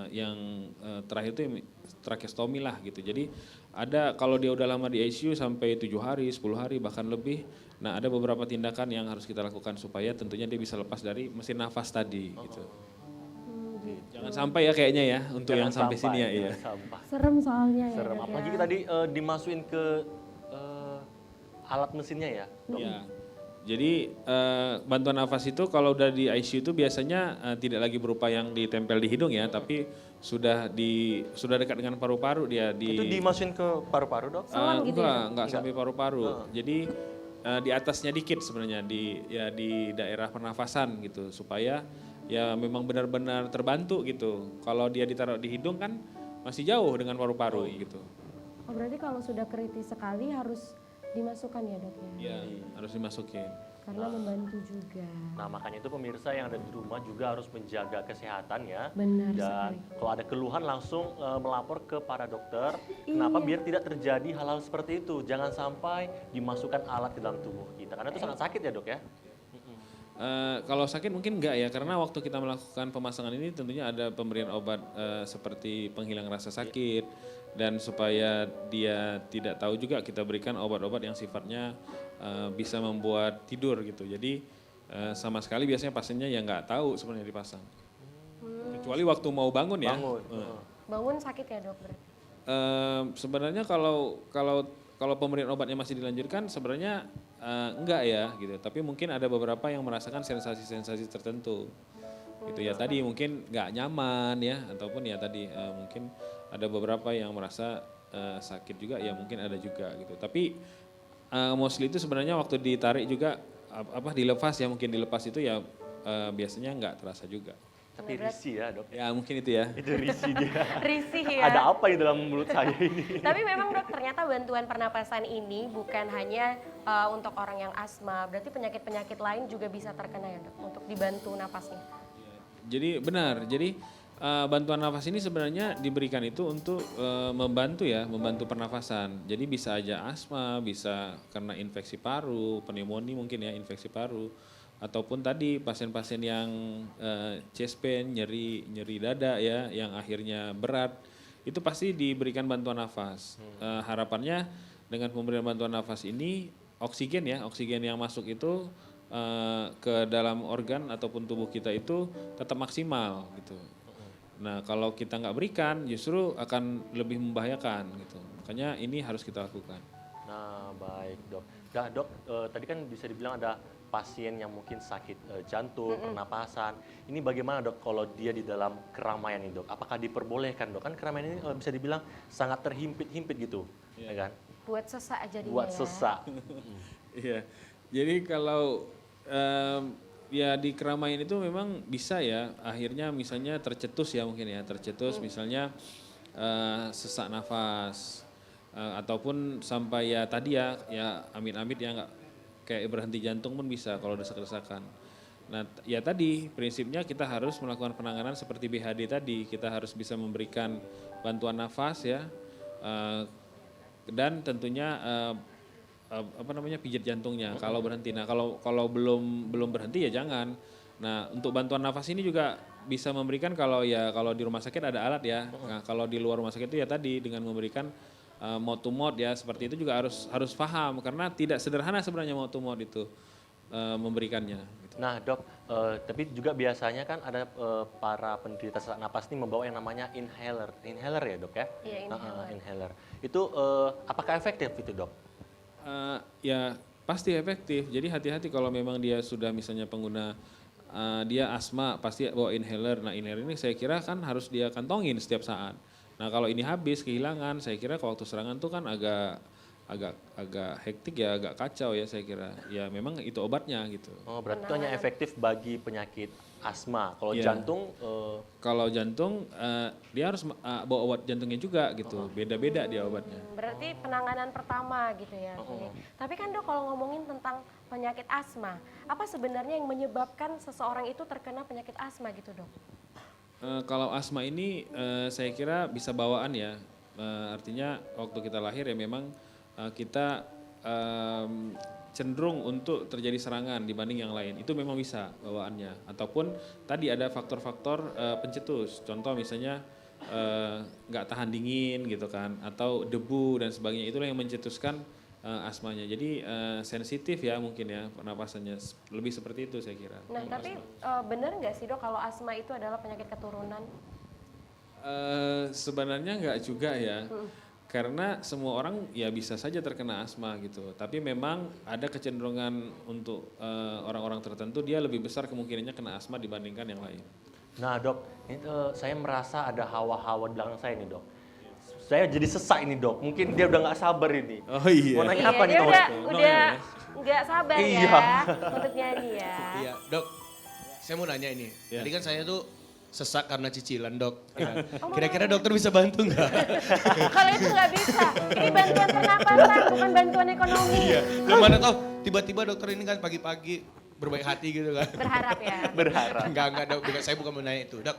Speaker 4: yang terakhir itu tracheostomy lah gitu. Jadi ada kalau dia udah lama di ICU sampai 7 hari, 10 hari bahkan lebih. Nah, ada beberapa tindakan yang harus kita lakukan supaya tentunya dia bisa lepas dari mesin nafas tadi gitu. Jangan sampai ya kayaknya ya untuk yang sampai sini ya iya.
Speaker 2: Sampai.
Speaker 3: Serem soalnya ya
Speaker 2: Serem.
Speaker 3: dok
Speaker 2: Apalagi
Speaker 3: ya.
Speaker 2: tadi dimasukin ke alat mesinnya ya, dok.
Speaker 4: Ya. Jadi bantuan nafas itu kalau udah di ICU itu biasanya tidak lagi berupa yang ditempel di hidung ya, tapi sudah dekat dengan paru-paru dia
Speaker 2: Itu dimasukin ke paru-paru, dok?
Speaker 3: Selang gitu ya,
Speaker 4: enggak sampai paru-paru. Jadi di atasnya dikit sebenarnya di daerah pernafasan gitu supaya ya memang benar-benar terbantu gitu. Kalau dia ditaruh di hidung kan masih jauh dengan paru-paru gitu.
Speaker 3: Oh berarti kalau sudah kritis sekali harus dimasukkan ya dok ya?
Speaker 4: Ya, harus dimasukin.
Speaker 3: Karena membantu juga.
Speaker 2: Nah, makanya itu pemirsa yang ada di rumah juga harus menjaga kesehatan ya.
Speaker 3: Benar
Speaker 2: Dan
Speaker 3: sekali.
Speaker 2: kalau ada keluhan langsung melapor ke para dokter. Kenapa?
Speaker 3: Iya.
Speaker 2: Biar tidak terjadi hal-hal seperti itu. Jangan sampai dimasukkan alat ke dalam tubuh kita. Karena itu sangat sakit ya, dok ya.
Speaker 4: Kalau sakit mungkin enggak ya, karena waktu kita melakukan pemasangan ini tentunya ada pemberian obat seperti penghilang rasa sakit dan supaya dia tidak tahu juga kita berikan obat-obat yang sifatnya bisa membuat tidur gitu. Jadi sama sekali biasanya pasiennya ya nggak tahu sebenarnya dipasang. Kecuali waktu mau bangun ya.
Speaker 2: Bangun.
Speaker 3: Bangun sakit ya dok berarti?
Speaker 4: Sebenarnya kalau pemberian obatnya masih dilanjutkan sebenarnya enggak ya gitu. Tapi mungkin ada beberapa yang merasakan sensasi-sensasi tertentu. Gitu ya tadi mungkin nggak nyaman ya ataupun ya tadi mungkin ada beberapa yang merasa sakit juga ya mungkin ada juga gitu. Tapi mostly itu sebenarnya waktu ditarik juga dilepas ya mungkin dilepas itu ya biasanya nggak terasa juga.
Speaker 2: Tapi risih ya, dok.
Speaker 4: Ya mungkin itu ya.
Speaker 2: Itu risih dia.
Speaker 3: Risih ya.
Speaker 2: Ada apa di dalam mulut saya ini?
Speaker 3: Tapi memang dok ternyata bantuan pernapasan ini bukan hanya untuk orang yang asma, berarti penyakit-penyakit lain juga bisa terkena ya dok untuk dibantu napasnya.
Speaker 4: Jadi benar, jadi bantuan nafas ini sebenarnya diberikan itu untuk membantu pernafasan. Jadi bisa aja asma, bisa karena infeksi paru, pneumonia mungkin ya infeksi paru, ataupun tadi pasien-pasien yang chest pain, nyeri dada ya, yang akhirnya berat, itu pasti diberikan bantuan nafas. Harapannya dengan pemberian bantuan nafas ini oksigen yang masuk itu ke dalam organ ataupun tubuh kita itu tetap maksimal gitu. Nah kalau kita nggak berikan justru akan lebih membahayakan gitu. Makanya ini harus kita lakukan.
Speaker 2: Nah, baik, dok. Nah, dok, tadi kan bisa dibilang ada pasien yang mungkin sakit jantung, pernapasan. Ini bagaimana, dok, kalau dia di dalam keramaian ini, dok? Apakah diperbolehkan, dok? Kan keramaian ini bisa dibilang sangat terhimpit-himpit gitu, ya kan?
Speaker 3: Buat sesak jadinya
Speaker 2: Buat
Speaker 3: ya.
Speaker 2: sesak.
Speaker 4: Iya. Jadi kalau ya di keramaian itu memang bisa ya akhirnya misalnya tercetus ya mungkin ya tercetus misalnya sesak nafas ataupun sampai ya tadi ya amit-amit ya nggak kayak berhenti jantung pun bisa kalau desak-desakan. Nah ya tadi prinsipnya kita harus melakukan penanganan seperti BHD tadi, kita harus bisa memberikan bantuan nafas ya dan tentunya pijat jantungnya kalau berhenti. Nah kalau belum berhenti ya jangan. Nah untuk bantuan nafas ini juga bisa memberikan kalau di rumah sakit ada alat ya. Nah kalau di luar rumah sakit itu ya tadi dengan memberikan mouth to mouth ya seperti itu juga harus paham karena tidak sederhana sebenarnya mouth to mouth itu memberikannya. Gitu.
Speaker 2: Nah, dok, tapi juga biasanya kan ada para penderita sesak napas ini membawa yang namanya inhaler ya, dok ya?
Speaker 3: Iya, inhaler.
Speaker 2: Inhaler. Itu apakah efektif itu, dok?
Speaker 4: Ya pasti efektif. Jadi hati-hati kalau memang dia sudah misalnya pengguna dia asma pasti bawa inhaler. Nah inhaler ini saya kira kan harus dia kantongin setiap saat. Nah kalau ini habis kehilangan, saya kira waktu serangan tuh kan agak hektik ya, agak kacau ya saya kira. Ya memang itu obatnya gitu.
Speaker 2: Oh berarti itu hanya efektif bagi penyakit asma. Kalau
Speaker 4: Iya.
Speaker 2: jantung,
Speaker 4: Kalau jantung dia harus bawa obat jantungnya juga gitu. Beda-beda dia obatnya.
Speaker 3: Berarti penanganan pertama gitu ya. Oke. Tapi kan dok kalau ngomongin tentang penyakit asma, apa sebenarnya yang menyebabkan seseorang itu terkena penyakit asma gitu dok?
Speaker 4: Kalau asma ini saya kira bisa bawaan ya. Artinya waktu kita lahir ya memang kita cenderung untuk terjadi serangan dibanding yang lain. Itu memang bisa bawaannya. Ataupun tadi ada faktor-faktor pencetus. Contoh misalnya nggak tahan dingin gitu kan, atau debu dan sebagainya. Itulah yang mencetuskan asmanya. Jadi sensitif ya mungkin ya pernapasannya. Lebih seperti itu saya kira.
Speaker 3: Nah, tapi benar nggak sih dok kalau asma itu adalah penyakit keturunan?
Speaker 4: Sebenarnya nggak juga ya. Karena semua orang ya bisa saja terkena asma gitu. Tapi memang ada kecenderungan untuk orang-orang tertentu dia lebih besar kemungkinannya kena asma dibandingkan yang lain.
Speaker 2: Nah dok, ini, saya merasa ada hawa-hawa di belakang saya nih dok. Saya jadi sesak ini dok, mungkin dia udah nggak sabar ini.
Speaker 4: Oh iya.
Speaker 2: Mau nanya
Speaker 3: Iya,
Speaker 2: apa nih
Speaker 3: dia
Speaker 2: dok?
Speaker 3: udah nggak sabar
Speaker 2: Iya.
Speaker 3: ya untuk nyanyi ya.
Speaker 1: Iya, Dok. Saya mau nanya ini.
Speaker 4: Iya.
Speaker 1: Tadi kan saya tuh sesak karena cicilan, Dok. Ya.
Speaker 3: Oh,
Speaker 1: Kira-kira dokter bisa bantu nggak?
Speaker 3: Kalau itu nggak bisa, ini bantuan pernapasan bukan bantuan ekonomi.
Speaker 1: Iya. Yang mana tahu tiba-tiba dokter ini kan pagi-pagi berbaik hati gitu kan.
Speaker 3: Berharap ya.
Speaker 2: Berharap.
Speaker 1: Enggak, Dok. Saya bukan mau nanya itu. Dok,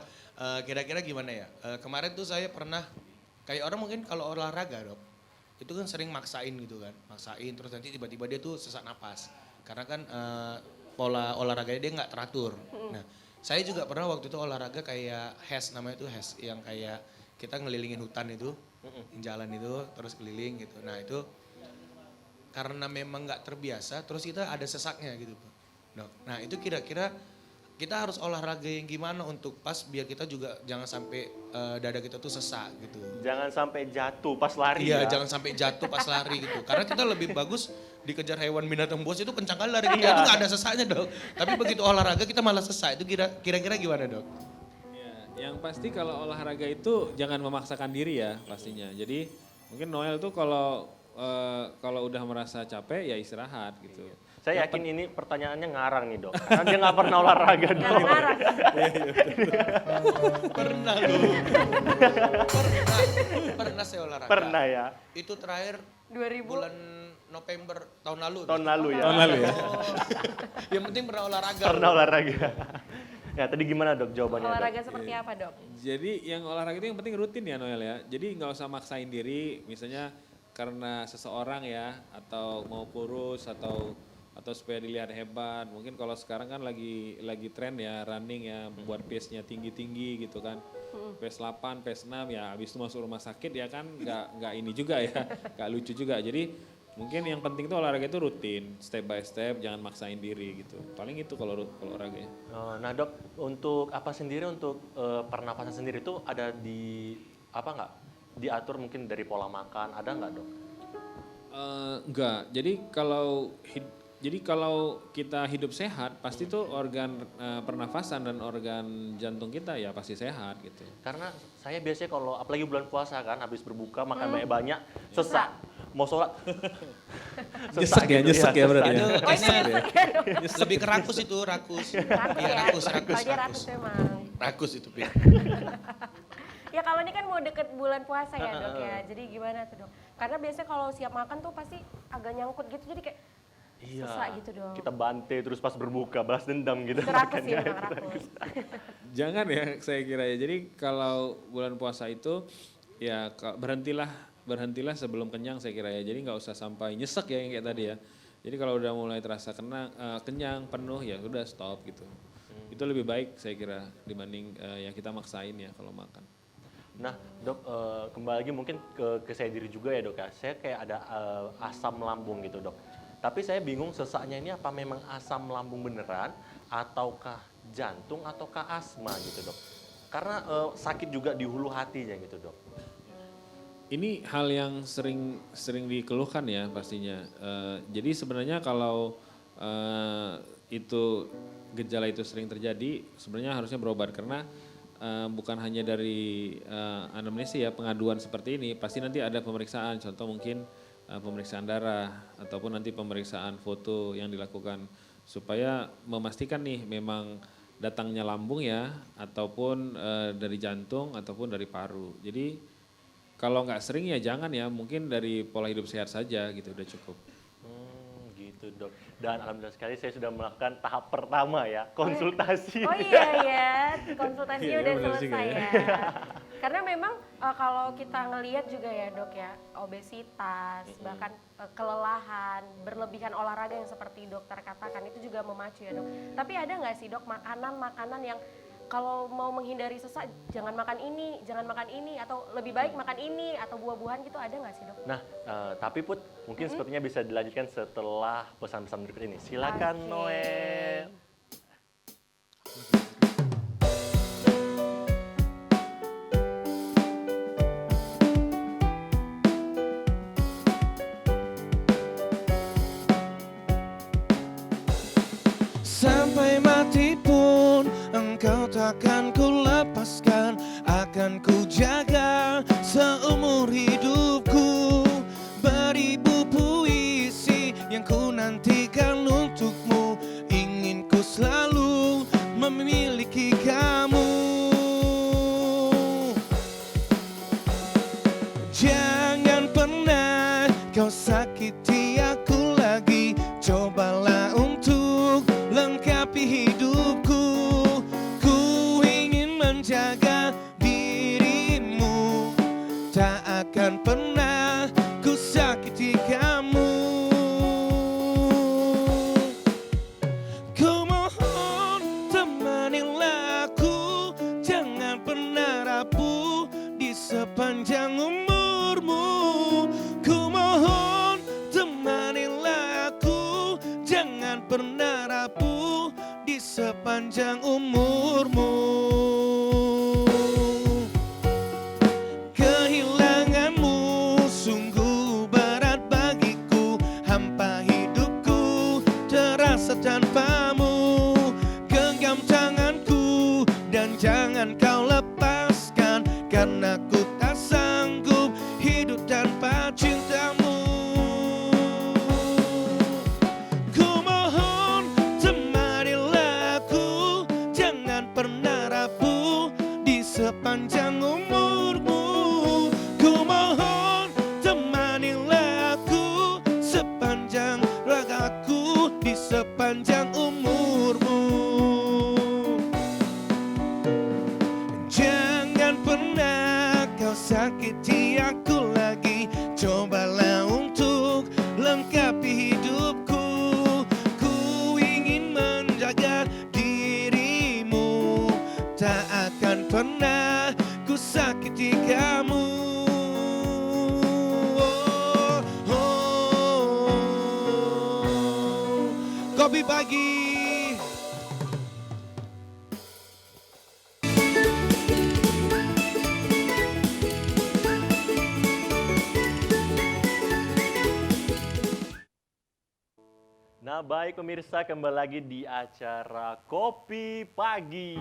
Speaker 1: kira-kira gimana ya? Kemarin tuh saya pernah, kayak orang mungkin kalau olahraga, Dok, itu kan sering maksain gitu kan. Maksain, terus nanti tiba-tiba dia tuh sesak napas. Karena kan pola olahraganya dia nggak teratur. Nah, saya juga pernah waktu itu olahraga kayak HES, namanya itu HES. Yang kayak kita ngelilingin hutan itu, jalan itu, terus keliling gitu. Nah itu karena memang nggak terbiasa, terus kita ada sesaknya gitu, Dok. Nah itu kira-kira kita harus olahraga yang gimana untuk pas biar kita juga jangan sampai dada kita tuh sesak gitu.
Speaker 2: Jangan sampai jatuh pas lari
Speaker 1: Iya,
Speaker 2: ya.
Speaker 1: jangan sampai jatuh pas lari gitu. Karena kita lebih bagus dikejar hewan binatang buas itu kencang kali lari kita
Speaker 2: Iya.
Speaker 1: itu nggak ada sesaknya, Dok. Tapi begitu olahraga kita malah sesak. Itu kira-kira gimana, Dok?
Speaker 4: Ya, yang pasti kalau olahraga itu jangan memaksakan diri ya pastinya. Jadi mungkin Noel tuh kalau udah merasa capek ya istirahat gitu.
Speaker 2: Saya yakin ini pertanyaannya ngarang nih dok, karena dia nggak pernah olahraga dok.
Speaker 3: Ngarang-ngarang.
Speaker 1: Pernah loh. Pernah saya olahraga.
Speaker 2: Pernah ya,
Speaker 1: Itu terakhir
Speaker 3: 2000.
Speaker 1: bulan November tahun lalu.
Speaker 2: tahun lalu ya.
Speaker 4: Tahun lalu ya.
Speaker 1: Yang penting pernah olahraga.
Speaker 2: Pernah olahraga. Ya tadi gimana dok jawabannya dok?
Speaker 3: Olahraga seperti apa dok?
Speaker 4: Jadi yang olahraga itu yang penting rutin ya Noel ya. Jadi nggak usah maksain diri, misalnya karena seseorang ya, atau mau kurus atau supaya dilihat hebat. Mungkin kalau sekarang kan lagi tren ya running ya, buat pace-nya tinggi-tinggi gitu kan. Pace 8, pace 6 ya, habis itu masuk rumah sakit ya kan nggak ini juga ya, nggak lucu juga. Jadi mungkin yang penting itu olahraga itu rutin, step by step, jangan maksain diri gitu. Paling itu kalau olahraganya.
Speaker 2: Nah dok, untuk apa sendiri untuk pernapasan sendiri itu ada di apa nggak? Diatur mungkin dari pola makan, ada nggak dok?
Speaker 4: Enggak. Jadi kalau kita hidup sehat, pasti tuh organ pernafasan dan organ jantung kita ya pasti sehat gitu.
Speaker 2: Karena saya biasanya kalau apalagi bulan puasa kan, habis berbuka makan banyak-banyak, sesak. Mau sholat.
Speaker 4: Nyesek ya, nyesek ya berarti ya.
Speaker 1: Aduh,
Speaker 3: Oh ini
Speaker 1: kayaknya
Speaker 3: nyesek ya dok?
Speaker 1: lebih ke rakus itu, rakus.
Speaker 3: Rakus
Speaker 1: Iya,
Speaker 3: ya?
Speaker 1: rakus.
Speaker 3: Kalau dia rakus memang.
Speaker 1: Rakus itu, Pin.
Speaker 3: Ya kalau ini kan mau deket bulan puasa ya dok ya, jadi gimana tuh dok? Karena biasanya kalau siap makan tuh pasti agak nyangkut gitu, jadi kayak
Speaker 2: Iya.
Speaker 3: sesak gitu dok.
Speaker 2: Kita bantai terus pas berbuka, balas dendam gitu.
Speaker 3: Itu rakus
Speaker 2: makannya.
Speaker 3: ya, memang rakus.
Speaker 4: Jangan ya saya kira ya. Jadi kalau bulan puasa itu ya berhentilah sebelum kenyang saya kira ya. Jadi nggak usah sampai nyesek ya yang kayak tadi ya. Jadi kalau udah mulai terasa kenyang penuh ya udah stop gitu. Itu lebih baik saya kira dibanding yang kita maksain ya kalau makan.
Speaker 2: Nah dok, kembali lagi mungkin ke saya diri juga ya dok ya. Saya kayak ada asam lambung gitu dok. Tapi saya bingung sesaknya ini apa memang asam lambung beneran ataukah jantung ataukah asma gitu dok. Karena sakit juga di hulu hatinya gitu dok.
Speaker 4: Ini hal yang sering dikeluhkan ya pastinya. Jadi sebenarnya kalau gejala itu sering terjadi, sebenarnya harusnya berobat karena bukan hanya dari anamnesis ya, pengaduan seperti ini, pasti nanti ada pemeriksaan. Contoh mungkin pemeriksaan darah ataupun nanti pemeriksaan foto yang dilakukan supaya memastikan nih memang datangnya lambung ya, ataupun dari jantung ataupun dari paru. Jadi kalau nggak sering ya jangan ya, mungkin dari pola hidup sehat saja gitu udah cukup.
Speaker 2: Gitu dok. Dan alhamdulillah sekali saya sudah melakukan tahap pertama ya, konsultasi.
Speaker 3: Oh iya ya, konsultasinya
Speaker 4: Iya,
Speaker 3: udah
Speaker 4: benar juga
Speaker 3: selesai
Speaker 4: ya.
Speaker 3: ya. Karena memang kalau kita ngelihat juga ya dok ya, obesitas, bahkan kelelahan, berlebihan olahraga yang seperti dokter katakan itu juga memacu ya dok. Tapi ada nggak sih dok makanan-makanan yang kalau mau menghindari sesak jangan makan ini, atau lebih baik makan ini atau buah-buahan gitu, ada nggak sih dok?
Speaker 2: Nah, tapi Put, mungkin sepertinya bisa dilanjutkan setelah pesan-pesan berikut ini. Silakan
Speaker 3: Oke.
Speaker 2: Noel.
Speaker 1: Sampai mati pun engkau takkan ku lepaskan, akan ku jaga seumur hidupku. Beribu puisi yang ku nantikan untukmu, ingin ku selalu memiliki kamu. Jangan pernah kau sakiti aku lagi, cobalah untuk lengkapi hidupku. Ku ingin menjaga dirimu, tak akan pernah ku sakiti kamu. Ku mohon temanilah aku, jangan pernah rapuh di sepanjang umurmu. Ku mohon temanilah aku, jangan pernah rapuh di sepanjang umurmu. Kehilanganmu sungguh berat bagiku, hampa hidupku terasa tanpamu. Genggam tanganku dan jangan kau lepaskan, karena ku tak sanggup hidup tanpa cintamu. Ku mohon temanilah aku, jangan pernah rapuh di sepanjang umurmu. Ku mohon temanilah aku sepanjang ragaku di sepanjang umurmu. Jangan pernah kau sakiti aku lagi, cobalah untuk lengkapi hidupku. Ku ingin menjaga dirimu, tak akan pernah ku sakiti kamu. Oh, oh. Kopi pagi.
Speaker 2: Nah baik pemirsa, kembali lagi di acara Kopi Pagi.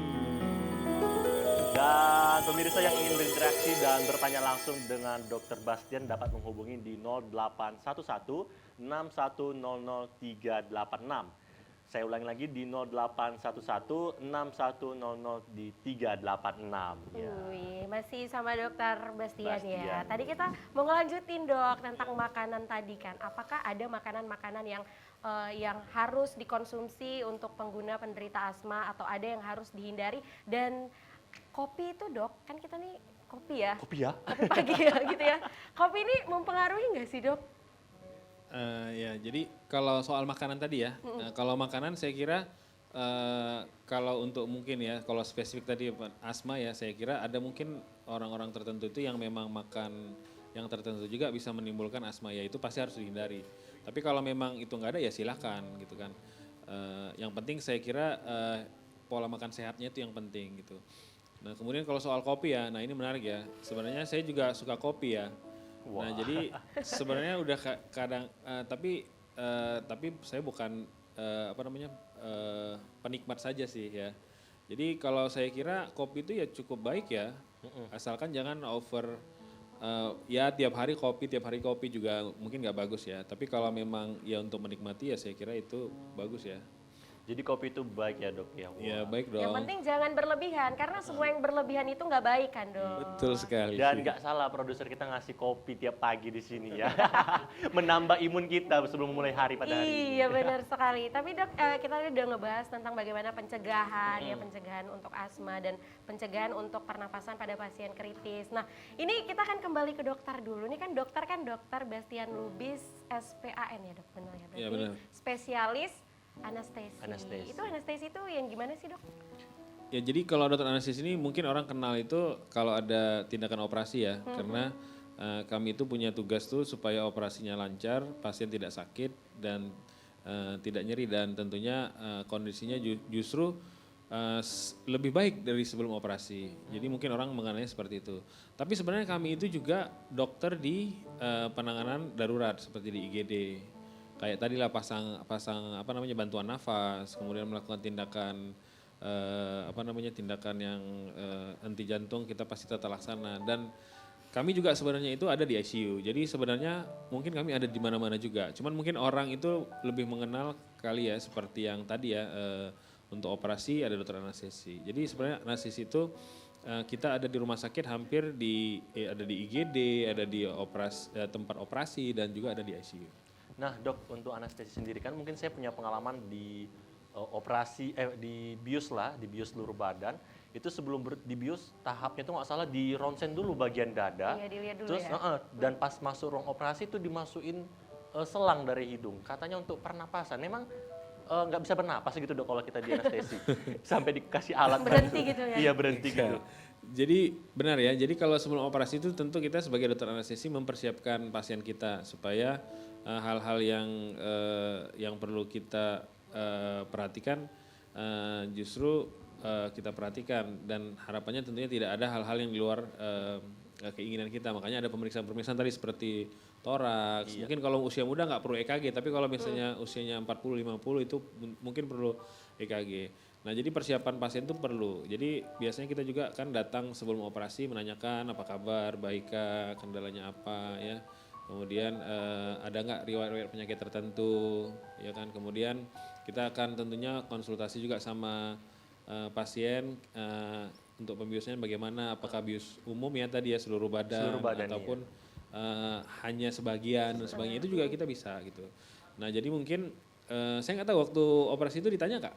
Speaker 2: Dan pemirsa yang ingin berinteraksi dan bertanya langsung dengan Dr. Bastian dapat menghubungi di 0811 6100 386. Saya ulangi lagi di 0811 6100 di 386. Ya.
Speaker 3: Wih, masih sama dokter Bastian ya.
Speaker 2: Bastian.
Speaker 3: Tadi kita mau ngelanjutin dok tentang makanan tadi kan. Apakah ada makanan-makanan yang harus dikonsumsi untuk pengguna penderita asma atau ada yang harus dihindari? Dan kopi itu dok, kan kita nih kopi ya,
Speaker 2: Kopi ya?
Speaker 3: kopi pagi ya gitu ya. Kopi ini mempengaruhi nggak sih dok?
Speaker 4: Ya, jadi kalau soal makanan tadi ya, kalau makanan saya kira kalau untuk mungkin ya, kalau spesifik tadi asma ya, saya kira ada mungkin orang-orang tertentu itu yang memang makan yang tertentu juga bisa menimbulkan asma, ya itu pasti harus dihindari. Tapi kalau memang itu nggak ada ya silahkan gitu kan. Yang penting saya kira pola makan sehatnya itu yang penting gitu. Nah kemudian kalau soal kopi ya, nah ini menarik ya. Sebenarnya saya juga suka kopi ya. Nah jadi sebenarnya udah kadang tapi saya bukan penikmat saja sih ya. Jadi kalau saya kira kopi itu ya cukup baik ya, asalkan jangan over ya tiap hari kopi juga mungkin nggak bagus ya. Tapi kalau memang ya untuk menikmati ya saya kira itu bagus ya.
Speaker 2: Jadi kopi itu baik ya dok ya?
Speaker 4: Ya
Speaker 2: Wah.
Speaker 4: baik
Speaker 3: Yang
Speaker 4: dong.
Speaker 3: penting jangan berlebihan karena semua yang berlebihan itu nggak baik kan dok.
Speaker 4: Betul sekali.
Speaker 2: Dan
Speaker 4: sih.
Speaker 2: nggak salah produser kita ngasih kopi tiap pagi di sini ya. Menambah imun kita sebelum mulai hari pada hari ini.
Speaker 3: Iya benar sekali. Tapi dok kita udah ngebahas tentang bagaimana pencegahan ya pencegahan untuk asma dan pencegahan untuk pernapasan pada pasien kritis. Nah ini kita akan kembali ke dokter dulu. Ini kan dokter Bastian Lubis SPAN ya dok benar ya. Berarti
Speaker 4: Iya, benar.
Speaker 3: spesialis anestesi.
Speaker 2: Anestesi.
Speaker 3: Itu anestesi itu yang gimana sih dok?
Speaker 4: Ya jadi kalau dokter anestesi ini mungkin orang kenal itu kalau ada tindakan operasi ya, karena kami itu punya tugas tuh supaya operasinya lancar, pasien tidak sakit dan tidak nyeri dan tentunya kondisinya justru lebih baik dari sebelum operasi. Jadi mungkin orang mengenalnya seperti itu. Tapi sebenarnya kami itu juga dokter di penanganan darurat seperti di IGD. Kayak tadi lah pasang apa namanya bantuan nafas, kemudian melakukan tindakan tindakan yang henti jantung kita pasti tata laksana dan kami juga sebenarnya itu ada di ICU. Jadi sebenarnya mungkin kami ada di mana-mana juga. Cuman mungkin orang itu lebih mengenal kali ya seperti yang tadi ya untuk operasi ada dokter anestesi. Jadi sebenarnya anestesi itu kita ada di rumah sakit hampir ada di IGD, ada di tempat operasi dan juga ada di ICU.
Speaker 2: Nah dok, untuk anestesi sendiri kan mungkin saya punya pengalaman di di bius lah, di bius seluruh badan. Itu sebelum dibius tahapnya itu nggak salah di ronsen dulu bagian dada.
Speaker 3: Iya dilihat dulu
Speaker 2: Terus
Speaker 3: ya.
Speaker 2: dan pas masuk ruang operasi itu dimasukin selang dari hidung. Katanya untuk pernapasan. Memang nggak bisa bernapas gitu dok kalau kita di anestesi. Sampai dikasih alat.
Speaker 3: Berhenti gitu ya?
Speaker 2: Iya berhenti gitu.
Speaker 4: Jadi benar ya, jadi kalau sebelum operasi itu tentu kita sebagai dokter anestesi mempersiapkan pasien kita supaya hal-hal yang perlu kita perhatikan justru kita perhatikan dan harapannya tentunya tidak ada hal-hal yang di luar keinginan kita. Makanya ada pemeriksaan-pemeriksaan tadi seperti toraks.
Speaker 2: Iya.
Speaker 4: Mungkin kalau usia muda nggak perlu EKG, tapi kalau misalnya usianya 40-50 itu mungkin perlu EKG. Nah jadi persiapan pasien itu perlu. Jadi biasanya kita juga kan datang sebelum operasi menanyakan apa kabar, baikkah, kendalanya apa ya. Kemudian ada nggak riwayat-riwayat penyakit tertentu, ya kan. Kemudian kita akan tentunya konsultasi juga sama pasien untuk pembiusnya bagaimana, apakah bius umum ya tadi ya seluruh badan, ataupun hanya sebagian dan sebagainya itu juga kita bisa gitu. Nah jadi mungkin saya nggak tahu waktu operasi itu ditanya Kak?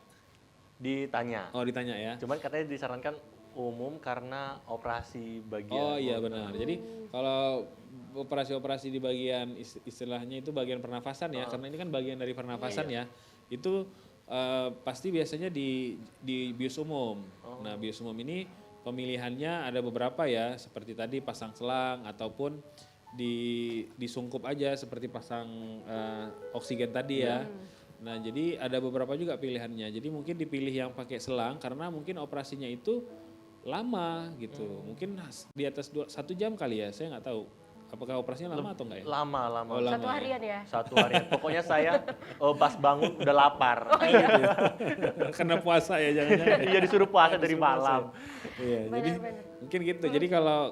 Speaker 2: Ditanya.
Speaker 4: Oh ditanya ya.
Speaker 2: Cuman katanya disarankan umum karena operasi bagian.
Speaker 4: Oh iya benar. Jadi kalau operasi-operasi di bagian istilahnya itu bagian pernafasan ya, karena ini kan bagian dari pernafasan ya, itu pasti biasanya di bius umum. Nah bius umum ini pemilihannya ada beberapa ya, seperti tadi pasang selang ataupun disungkup aja seperti pasang oksigen tadi ya. Nah jadi ada beberapa juga pilihannya. Jadi mungkin dipilih yang pakai selang karena mungkin operasinya itu lama gitu. Mungkin di atas 1 jam kali ya, saya nggak tahu. Apakah operasinya lama atau enggak ya?
Speaker 2: Lama.
Speaker 4: Oh, lama.
Speaker 3: 1 harian ya?
Speaker 2: 1 harian. Pokoknya saya pas bangun udah lapar.
Speaker 4: Karena puasa ya jangan-jangan.
Speaker 2: Iya disuruh puasa dari malam.
Speaker 4: Iya, jadi
Speaker 3: Benar-benar.
Speaker 4: mungkin gitu. Jadi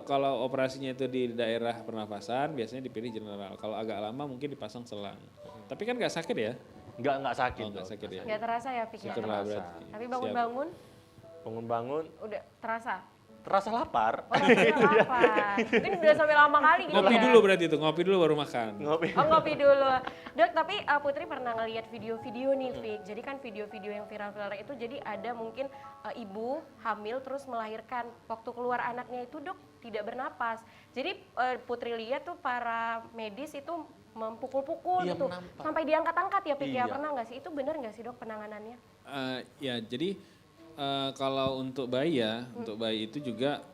Speaker 4: kalau operasinya itu di daerah pernafasan biasanya dipilih general. Kalau agak lama mungkin dipasang selang. Tapi kan nggak sakit ya?
Speaker 2: Nggak sakit.
Speaker 4: Oh, nggak
Speaker 2: Dok.
Speaker 4: sakit ya.
Speaker 3: Nggak terasa ya pikirnya.
Speaker 4: Syukurlah
Speaker 2: terasa.
Speaker 4: berarti.
Speaker 3: Tapi
Speaker 4: Siap.
Speaker 3: bangun-bangun
Speaker 2: Bangun-bangun
Speaker 3: udah terasa.
Speaker 2: terasa lapar.
Speaker 3: Oh, rasanya lapar. Mungkin udah sampai lama kali gitu
Speaker 4: Ngopi
Speaker 3: ya.
Speaker 4: dulu berarti itu, ngopi dulu baru makan.
Speaker 2: Ngopi.
Speaker 3: Oh ngopi dulu. Dok, tapi Putri pernah ngeliat video-video nih, Fik. Jadi kan video-video yang viral-viral itu jadi ada mungkin ibu hamil terus melahirkan. Waktu keluar anaknya itu dok tidak bernapas. Jadi Putri lihat tuh para medis itu mempukul-pukul
Speaker 2: Iya,
Speaker 3: gitu.
Speaker 2: menampak.
Speaker 3: Sampai diangkat-angkat ya, Fik ya.
Speaker 2: Iya.
Speaker 3: Pernah nggak sih? Itu benar nggak sih dok penanganannya?
Speaker 4: Ya jadi kalau untuk bayi ya, untuk bayi itu juga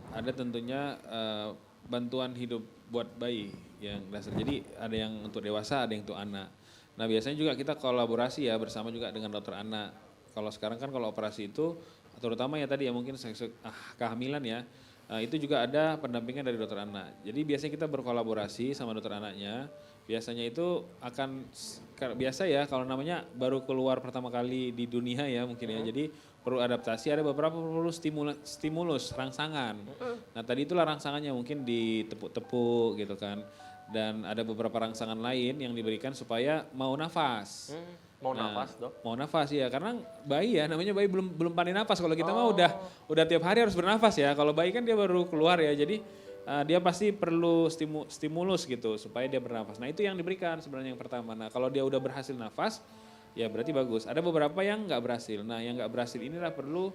Speaker 4: ada tentunya bantuan hidup buat bayi yang dasar. Jadi ada yang untuk dewasa, ada yang untuk anak. Nah biasanya juga kita kolaborasi ya bersama juga dengan dokter anak. Kalau sekarang kan kalau operasi itu, terutama ya tadi ya mungkin kehamilan ya, itu juga ada pendampingan dari dokter anak. Jadi biasanya kita berkolaborasi sama dokter anaknya. Biasanya itu akan biasa ya kalau namanya baru keluar pertama kali di dunia ya mungkin ya. Jadi perlu adaptasi, ada beberapa perlu stimulus rangsangan. Nah tadi itulah rangsangannya mungkin ditepuk-tepuk gitu kan. Dan ada beberapa rangsangan lain yang diberikan supaya mau nafas.
Speaker 2: Mau nafas, Dok?
Speaker 4: Mau nafas ya, karena bayi ya, namanya bayi belum pandai nafas. Kalau kita mah udah tiap hari harus bernafas ya. Kalau bayi kan dia baru keluar ya, jadi dia pasti perlu stimulus gitu supaya dia bernafas. Nah itu yang diberikan sebenarnya yang pertama. Nah kalau dia udah berhasil nafas, ya berarti bagus. Ada beberapa yang nggak berhasil. Nah yang nggak berhasil inilah perlu,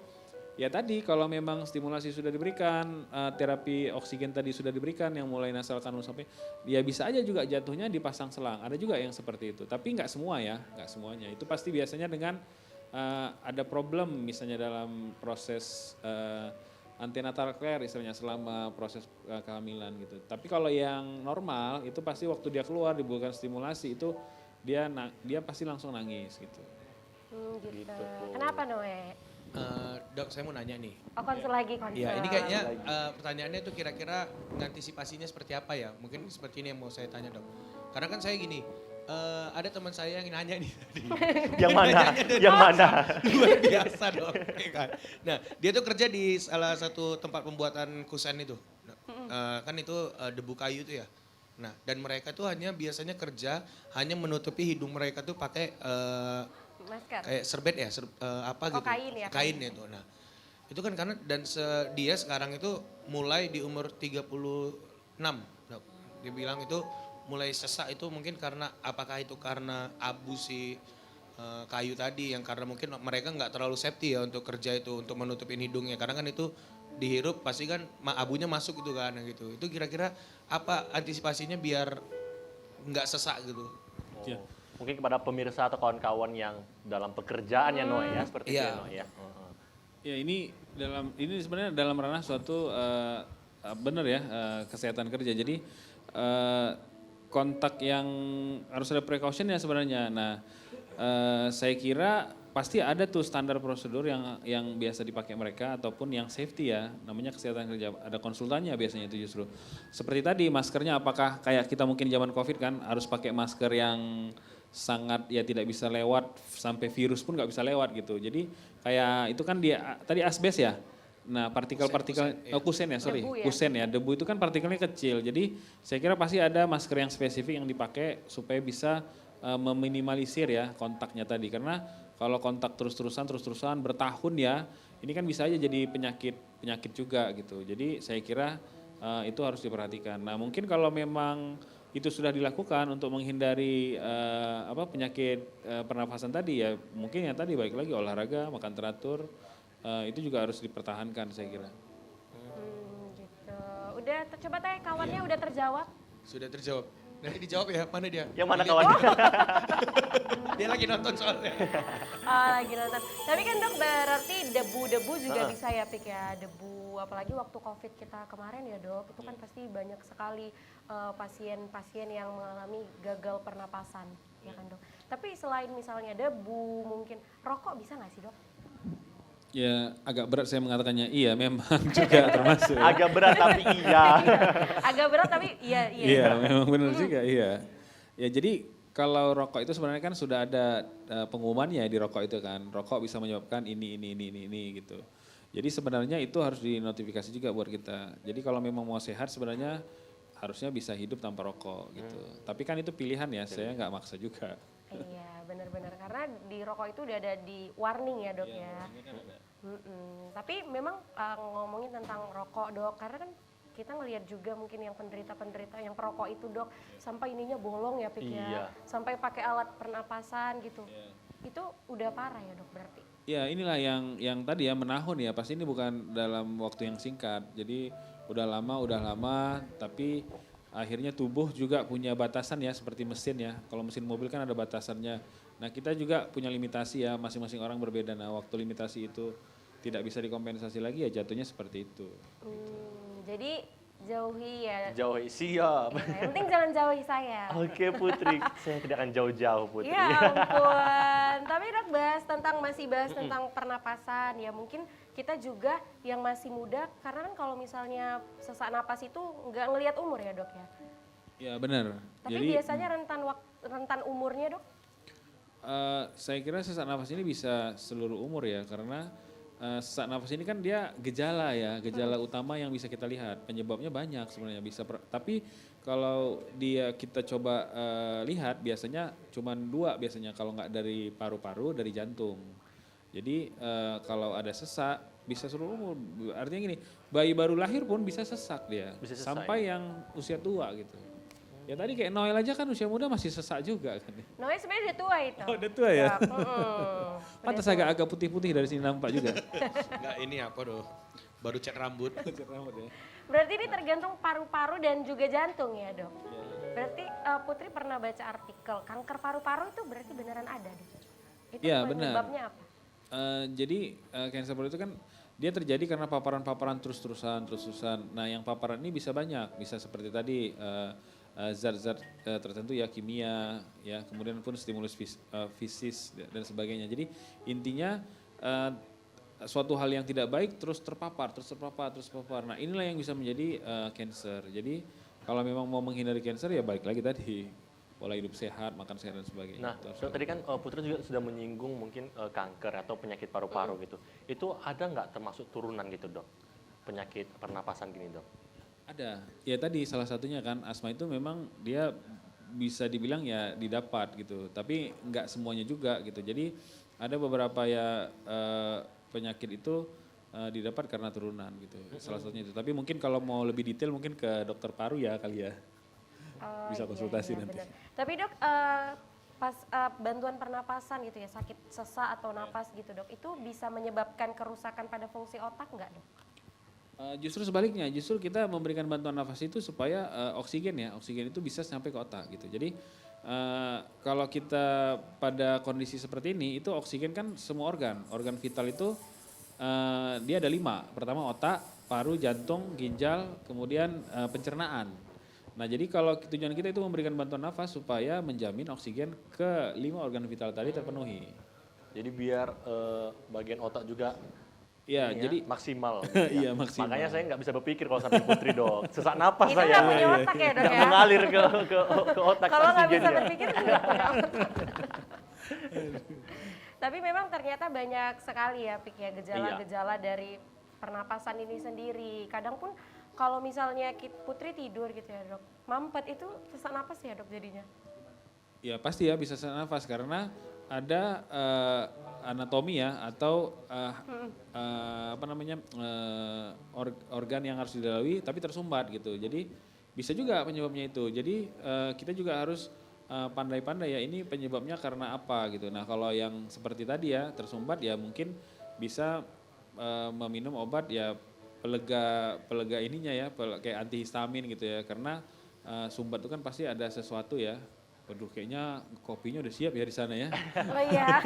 Speaker 4: ya tadi kalau memang stimulasi sudah diberikan, terapi oksigen tadi sudah diberikan yang mulai nasal kanul sampai, ya bisa aja juga jatuhnya dipasang selang. Ada juga yang seperti itu, tapi nggak semua ya, nggak semuanya. Itu pasti biasanya dengan ada problem misalnya dalam proses antenatal care istilahnya selama proses kehamilan gitu. Tapi kalau yang normal itu pasti waktu dia keluar diberikan stimulasi itu dia pasti langsung nangis gitu.
Speaker 3: Gitu. Kenapa Noe?
Speaker 1: Dok, saya mau nanya nih.
Speaker 3: Oh konsul lagi konsul.
Speaker 1: Ya, ini kayaknya pertanyaannya tuh kira-kira mengantisipasinya seperti apa ya? Mungkin seperti ini yang mau saya tanya, Dok. Karena kan saya gini, ada teman saya yang nanya nih tadi.
Speaker 2: Yang mana? Yang mana?
Speaker 1: Luar biasa, Dok. Ya kan? Nah, dia tuh kerja di salah satu tempat pembuatan kusen itu. Kan itu debu kayu itu ya. Nah, dan mereka tuh biasanya kerja hanya menutupi hidung mereka tuh pakai
Speaker 3: Masker.
Speaker 1: kayak serbet ya, apa gitu.
Speaker 3: Kain ya.
Speaker 1: Kain itu. Nah, itu kan karena dia sekarang itu mulai di umur 36. Dok. Dia bilang itu mulai sesak itu mungkin karena apakah itu karena abu si kayu tadi yang karena mungkin mereka nggak terlalu safety ya untuk kerja itu untuk menutupin hidungnya karena kan itu dihirup pasti kan abunya masuk gitu kan gitu. Itu kira-kira apa antisipasinya biar nggak sesak gitu?
Speaker 4: Ya.
Speaker 2: Mungkin kepada pemirsa atau kawan-kawan yang dalam pekerjaan ya Noe ya, seperti itu ya Noe ya.
Speaker 4: Ya ini sebenarnya dalam ranah suatu benar ya kesehatan kerja. Jadi kontak yang harus ada precaution ya sebenarnya. Nah saya kira pasti ada tuh standar prosedur yang biasa dipakai mereka ataupun yang safety ya, namanya kesehatan kerja. Ada konsultannya biasanya itu justru. Seperti tadi maskernya apakah kayak kita mungkin zaman Covid kan harus pakai masker yang sangat ya tidak bisa lewat sampai virus pun nggak bisa lewat gitu. Jadi kayak itu kan dia tadi asbes ya. Nah partikel-partikel kusen ya sorry
Speaker 3: Debu ya.
Speaker 4: kusen ya debu itu kan partikelnya kecil. Jadi saya kira pasti ada masker yang spesifik yang dipakai supaya bisa meminimalisir ya kontaknya tadi. Karena kalau kontak terus-terusan bertahun ya ini kan bisa aja jadi penyakit juga gitu. Jadi saya kira itu harus diperhatikan. Nah mungkin kalau memang itu sudah dilakukan untuk menghindari penyakit pernafasan tadi ya mungkin yang tadi balik lagi olahraga, makan teratur itu juga harus dipertahankan saya kira.
Speaker 3: Gitu. Udah coba tanya kawannya udah terjawab?
Speaker 1: Sudah terjawab. Nanti dijawab ya, mana dia?
Speaker 2: Yang mana kawannya?
Speaker 1: Dia lagi nonton soalnya.
Speaker 3: Lagi nonton. Tapi kan Dok berarti debu-debu juga bisa ya Pik ya, debu apalagi waktu Covid kita kemarin ya Dok, itu kan pasti banyak sekali pasien-pasien yang mengalami gagal pernapasan ya kan Dok. Tapi selain misalnya debu mungkin rokok bisa nggak sih Dok?
Speaker 4: Ya agak berat saya mengatakannya iya memang juga termasuk.
Speaker 2: Agak berat tapi iya.
Speaker 3: Agak berat tapi iya.
Speaker 4: Iya memang benar juga iya. Ya jadi kalau rokok itu sebenarnya kan sudah ada pengumumannya di rokok itu kan. Rokok bisa menyebabkan ini gitu. Jadi sebenarnya itu harus dinotifikasi juga buat kita. Jadi kalau memang mau sehat sebenarnya harusnya bisa hidup tanpa rokok gitu. Tapi kan itu pilihan ya, saya nggak maksa juga.
Speaker 3: Iya benar-benar karena di rokok itu udah ada di warning ya Dok ya. Tapi memang ngomongin tentang rokok Dok, karena kan kita ngelihat juga mungkin yang penderita-penderita yang perokok itu Dok, sampai ininya bolong ya Pik ya, sampai pakai alat pernapasan gitu. Itu udah parah ya Dok berarti?
Speaker 4: Ya inilah yang tadi ya menahun ya, pasti ini bukan dalam waktu yang singkat. Jadi udah lama, tapi akhirnya tubuh juga punya batasan ya seperti mesin ya. Kalau mesin mobil kan ada batasannya. Nah kita juga punya limitasi ya, masing-masing orang berbeda. Nah waktu limitasi itu tidak bisa dikompensasi lagi ya jatuhnya seperti itu.
Speaker 3: Jadi jauhi ya.
Speaker 2: Jauhi, siap.
Speaker 3: Ya, yang penting jangan jauhi saya.
Speaker 2: Oke Putri, saya tidak akan jauh-jauh Putri.
Speaker 3: Ya ampun. Tapi Dok masih bahas tentang pernapasan ya mungkin kita juga yang masih muda karena kan kalau misalnya sesak napas itu nggak ngelihat umur ya Dok ya.
Speaker 4: Ya benar.
Speaker 3: Tapi
Speaker 4: Jadi,
Speaker 3: biasanya rentan umurnya Dok?
Speaker 4: saya kira sesak nafas ini bisa seluruh umur ya karena sesak nafas ini kan dia gejala ya, gejala utama yang bisa kita lihat. Penyebabnya banyak sebenarnya tapi kalau kita coba lihat biasanya cuma 2 biasanya, kalau nggak dari paru-paru, dari jantung. Jadi kalau ada sesak bisa seluruh umur. Artinya gini, bayi baru lahir pun bisa sesak dia,
Speaker 2: Bisa sesak,
Speaker 4: sampai yang usia tua gitu. Ya tadi kayak Noel aja kan usia muda masih sesak juga kan.
Speaker 3: Noe sebenarnya udah tua itu.
Speaker 4: Oh udah tua ya?
Speaker 3: Dok,
Speaker 4: Pantas
Speaker 3: udah tua.
Speaker 4: agak putih-putih dari sini nampak juga.
Speaker 1: Enggak, ini apa doh, baru cat rambut.
Speaker 3: Berarti ini tergantung paru-paru dan juga jantung ya dok? Berarti Putri pernah baca artikel kanker paru-paru itu berarti beneran ada dok? Itu
Speaker 4: Iya, benar.
Speaker 3: penyebabnya apa?
Speaker 4: Jadi cancer paru itu kan dia terjadi karena paparan-paparan terus-terusan. Nah yang paparan ini bisa banyak, bisa seperti tadi zat-zat tertentu ya, kimia ya, kemudian pun stimulus fisis dan sebagainya. Jadi intinya suatu hal yang tidak baik terus terpapar. Nah inilah yang bisa menjadi cancer. Jadi kalau memang mau menghindari cancer ya balik lagi tadi, pola hidup sehat, makan sehat dan sebagainya.
Speaker 2: Nah, Dok, tadi kan Putri juga sudah menyinggung mungkin kanker atau penyakit paru-paru gitu. Itu ada nggak termasuk turunan gitu dok? Penyakit pernapasan gini dok?
Speaker 4: Ada, ya tadi salah satunya kan asma itu memang dia bisa dibilang ya didapat gitu, tapi nggak semuanya juga gitu. Jadi ada beberapa ya penyakit itu didapat karena turunan gitu, salah satunya itu. Tapi mungkin kalau mau lebih detail mungkin ke dokter paru ya kali ya,
Speaker 3: Oh,
Speaker 4: bisa konsultasi nanti.
Speaker 3: benar. Tapi dok, pas bantuan pernapasan gitu ya, sakit sesak atau napas gitu dok, itu bisa menyebabkan kerusakan pada fungsi otak nggak dok?
Speaker 4: Justru sebaliknya, justru kita memberikan bantuan nafas itu supaya oksigen itu bisa sampai ke otak gitu. Jadi kalau kita pada kondisi seperti ini, itu oksigen kan semua organ vital itu dia ada 5. Pertama otak, paru, jantung, ginjal, kemudian pencernaan. Nah jadi kalau tujuan kita itu memberikan bantuan nafas supaya menjamin oksigen ke 5 organ vital tadi terpenuhi.
Speaker 2: Jadi biar bagian otak juga
Speaker 4: Ya,
Speaker 2: ini
Speaker 4: jadi
Speaker 2: maksimal.
Speaker 4: iya maksimal.
Speaker 2: Makanya saya nggak bisa berpikir kalau sampai Putri dok. Sesak napas
Speaker 3: Itu
Speaker 2: saya.
Speaker 3: nggak punya otak ya dok
Speaker 2: Nggak
Speaker 3: ya?
Speaker 2: mengalir ke otak
Speaker 3: Kalau nggak bisa
Speaker 2: oksigennya.
Speaker 3: berpikir nggak punya otak. Tapi memang ternyata banyak sekali ya Pik ya gejala-gejala dari pernapasan ini sendiri. Kadang pun kalau misalnya Putri tidur gitu ya dok, mampet itu sesak napas ya dok jadinya?
Speaker 4: Ya pasti ya bisa sesak nafas karena ada anatomi ya atau organ yang harus dilalui tapi tersumbat gitu. Jadi bisa juga penyebabnya itu. Jadi kita juga harus pandai-pandai ya ini penyebabnya karena apa gitu. Nah kalau yang seperti tadi ya tersumbat ya mungkin bisa meminum obat ya pelega ininya ya kayak antihistamin gitu ya karena sumbat itu kan pasti ada sesuatu ya. Waduh kayaknya kopinya udah siap ya di sana ya.
Speaker 3: Oh iya.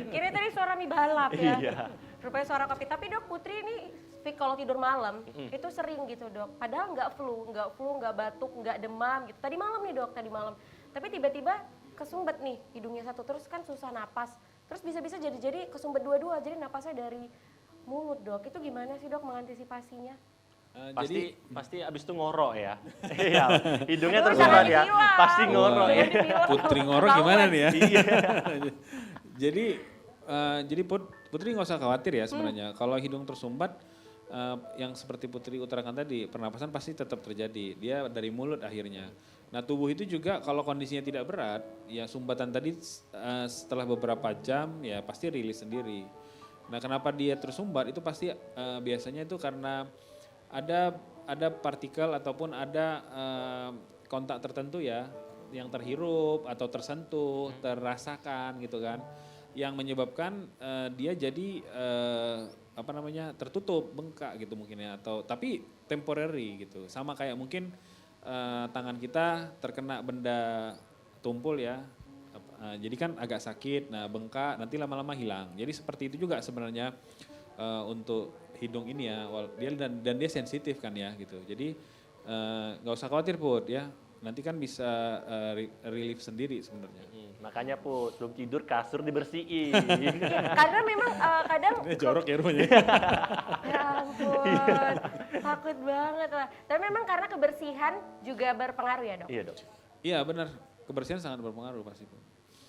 Speaker 3: Kira tadi suara mie balap ya.
Speaker 2: Iya.
Speaker 3: Rupanya suara kopi. Tapi dok Putri ini Pik kalau tidur malam itu sering gitu dok. Padahal nggak flu, nggak batuk, nggak demam gitu. Tadi malam nih dok, tadi malam. Tapi tiba-tiba kesumbat nih hidungnya satu terus kan susah napas. Terus bisa-bisa jadi kesumbat dua-dua. Jadi napasnya dari mulut dok. Itu gimana sih dok mengantisipasinya?
Speaker 2: Pasti abis itu ngorok ya. Iya, hidungnya
Speaker 3: Aduh,
Speaker 2: tersumbat
Speaker 3: jangan
Speaker 2: ya.
Speaker 3: ditilang.
Speaker 2: Pasti ngorok
Speaker 3: Jangan
Speaker 2: ya.
Speaker 3: ditilang.
Speaker 4: Putri ngorok gimana nih ya?
Speaker 2: Iya.
Speaker 4: jadi Putri nggak usah khawatir ya sebenarnya. Kalau hidung tersumbat yang seperti Putri utarakan tadi pernapasan pasti tetap terjadi. Dia dari mulut akhirnya. Nah tubuh itu juga kalau kondisinya tidak berat ya sumbatan tadi setelah beberapa jam ya pasti rilis sendiri. Nah kenapa dia tersumbat itu pasti biasanya itu karena ada partikel ataupun ada kontak tertentu ya yang terhirup atau tersentuh, terasakan gitu kan, yang menyebabkan dia jadi tertutup, bengkak gitu mungkin ya atau tapi temporary gitu. Sama kayak mungkin tangan kita terkena benda tumpul ya. Jadi kan agak sakit, nah bengkak, nanti lama-lama hilang. Jadi seperti itu juga sebenarnya untuk hidung ini ya, dan dia sensitif kan ya gitu. Jadi nggak usah khawatir Put ya, nanti kan bisa relief sendiri sebenarnya.
Speaker 2: Makanya Put, sebelum tidur kasur dibersihin.
Speaker 3: Karena memang kadang
Speaker 4: Jorok ya rumahnya.
Speaker 3: ya ampun, takut banget lah. Tapi memang karena kebersihan juga berpengaruh ya dok?
Speaker 2: Iya dok.
Speaker 4: Iya benar, kebersihan sangat berpengaruh pasti Put.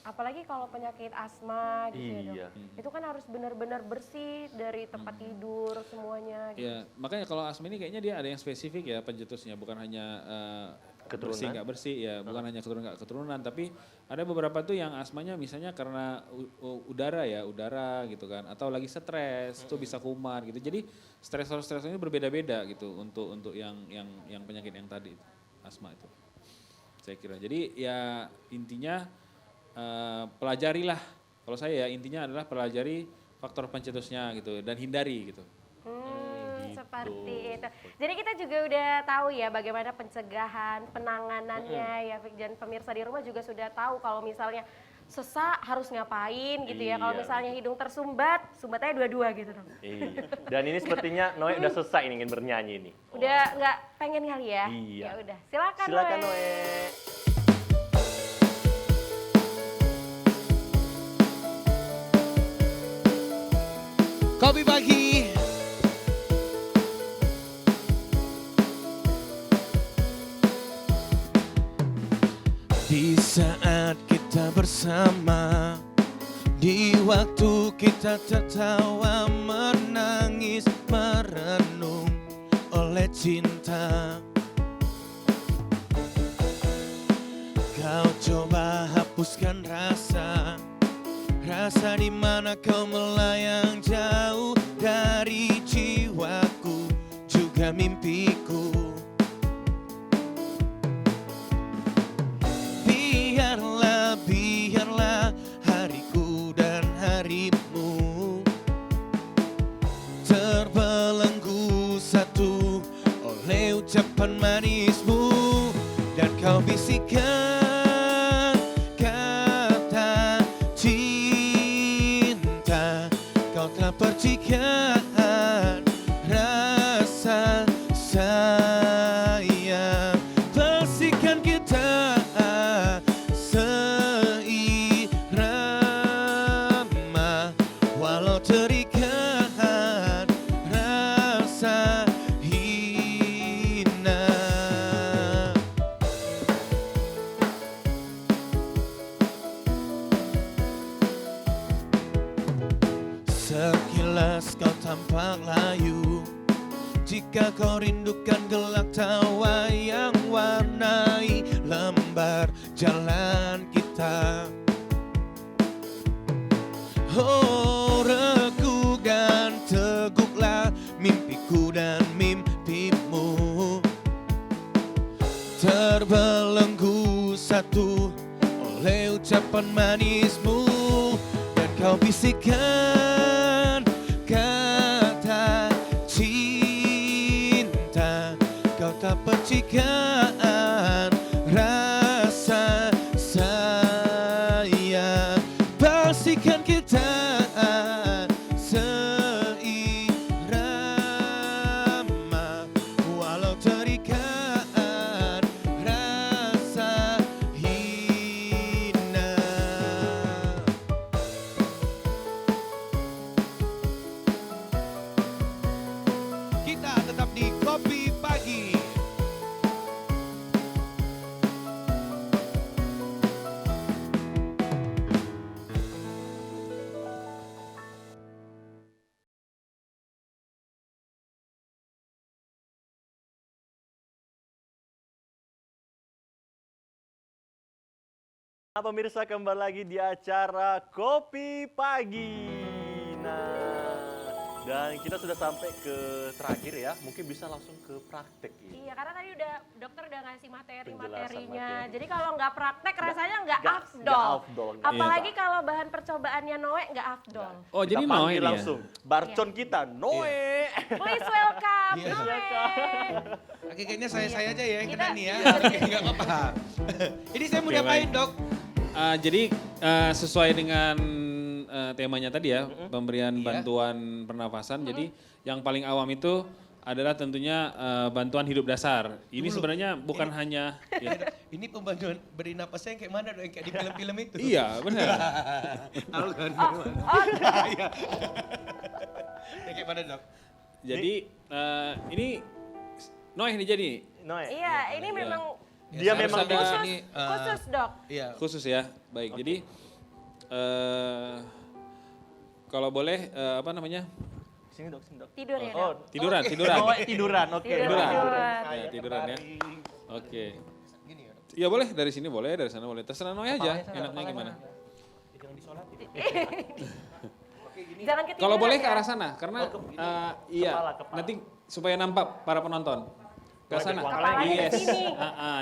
Speaker 3: Apalagi kalau penyakit asma gitu ya
Speaker 2: Iya.
Speaker 3: dok. Itu kan harus benar-benar bersih dari tempat tidur semuanya gitu.
Speaker 4: Ya, makanya kalau asma ini kayaknya dia ada yang spesifik ya pencetusnya, bukan hanya
Speaker 2: Keturunan.
Speaker 4: bersih nggak bersih ya, bukan hanya keturunan nggak keturunan, tapi ada beberapa tuh yang asmanya misalnya karena udara gitu kan, atau lagi stres tuh bisa kumat gitu. Jadi stresor ini berbeda-beda gitu untuk yang penyakit yang tadi asma itu. Saya kira. Jadi ya intinya pelajarilah. Kalau saya ya intinya adalah pelajari faktor pencetusnya gitu dan hindari gitu.
Speaker 3: Seperti itu. Jadi kita juga udah tahu ya bagaimana pencegahan, penanganannya ya Fik, dan pemirsa di rumah juga sudah tahu kalau misalnya sesak harus ngapain gitu ya. Kalau
Speaker 2: Iya.
Speaker 3: misalnya hidung tersumbat, sumbatnya dua-dua gitu dong.
Speaker 2: Iya. Dan ini sepertinya Noe udah selesai ingin bernyanyi nih.
Speaker 3: Udah nggak pengen kali ya?
Speaker 2: Iya.
Speaker 3: Ya udah, silakan.
Speaker 2: Silakan
Speaker 3: Noe.
Speaker 2: Noe.
Speaker 1: Kopi pagi. Di saat kita bersama, di waktu kita tertawa, menangis, merenung oleh cinta. Kau coba hapuskan rasa di mana kau melayang jauh dari jiwaku, juga mimpiku. Biarlah hariku dan harimu terbelenggu satu oleh ucapan manismu, dan kau bisikkan kata cinta. Kau telah percikan rasa sayang, bersihkan kita seirama, walau terikat rasa hina. Sekilas kau tampak layu, jika kau rindukan gelak tawa yang warnai lembar jalan kita. Oh, reguk dan teguklah mimpiku dan mimpimu, terbelenggu satu oleh ucapan manismu, dan kau bisikkan kata cinta. Kau tak percikan rasa sayang, bersihkan kita seirama, walau terikat rasa hina. Kita tetap di Kopi Pagi.
Speaker 2: Nah, pemirsa kembali lagi di acara Kopi Pagi. Nah, dan kita sudah sampai ke terakhir ya. Mungkin bisa langsung ke praktek ini.
Speaker 3: Iya, karena tadi dokter udah ngasih materi-materinya.
Speaker 2: Penjelasan materi.
Speaker 3: Jadi kalau nggak praktek rasanya nggak
Speaker 2: Nggak
Speaker 3: afdol.
Speaker 2: afdol.
Speaker 3: Apalagi kalau bahan percobaannya Noe nggak afdol.
Speaker 4: Oh,
Speaker 2: Kita
Speaker 4: jadi mau
Speaker 2: panggil
Speaker 4: ini ya?
Speaker 2: langsung barcon kita, Noe.
Speaker 3: Please welcome
Speaker 1: Iya.
Speaker 3: Noe.
Speaker 1: Oke, kayaknya saya aja ya yang
Speaker 3: Kita-
Speaker 1: kena nih ya.
Speaker 3: iya.
Speaker 1: Oke, nggak apa-apa. Ini saya mau
Speaker 4: Oke,
Speaker 1: diapain,
Speaker 4: baik.
Speaker 1: Dok?
Speaker 4: Jadi sesuai dengan temanya tadi ya, pemberian
Speaker 1: Iya.
Speaker 4: bantuan pernafasan. Jadi yang paling awam itu adalah tentunya bantuan hidup dasar. Ini
Speaker 1: Tunggu.
Speaker 4: sebenarnya bukan hanya ya.
Speaker 1: Ini pembantuan beri napasnya yang kayak mana, Dok? Yang kayak di film-film itu?
Speaker 4: Iya, benar.
Speaker 1: Tahu kan?
Speaker 3: Oh,
Speaker 1: Iya. Yang kayak mana, Dok?
Speaker 4: Jadi ini Noeh nih jadi
Speaker 2: Noe.
Speaker 3: iya, ini memang
Speaker 2: Dia
Speaker 1: Saya
Speaker 2: memang
Speaker 1: harus ada
Speaker 3: khusus,
Speaker 1: ini,
Speaker 3: khusus dok.
Speaker 1: Iya.
Speaker 4: khusus ya. Baik.
Speaker 2: Oke.
Speaker 4: Jadi Kalau boleh apa namanya?
Speaker 2: Sini dok, sini dok.
Speaker 3: Tidur ya,
Speaker 2: Oh,
Speaker 3: Dok?
Speaker 4: Tiduran.
Speaker 2: oh tiduran, oke.
Speaker 3: Tiduran.
Speaker 4: Ya, tiduran ya. Oke. Ya boleh dari sini boleh, dari sana boleh. Terserah Noy aja, enaknya gimana.
Speaker 1: Jangan disolatin.
Speaker 3: Jangan ketiduran.
Speaker 4: Kalau boleh ke
Speaker 3: ya.
Speaker 4: arah sana, karena iya
Speaker 2: Kepala.
Speaker 4: nanti supaya nampak para penonton. Ke sana.
Speaker 3: Kepalanya ke
Speaker 4: Yes.
Speaker 3: sini.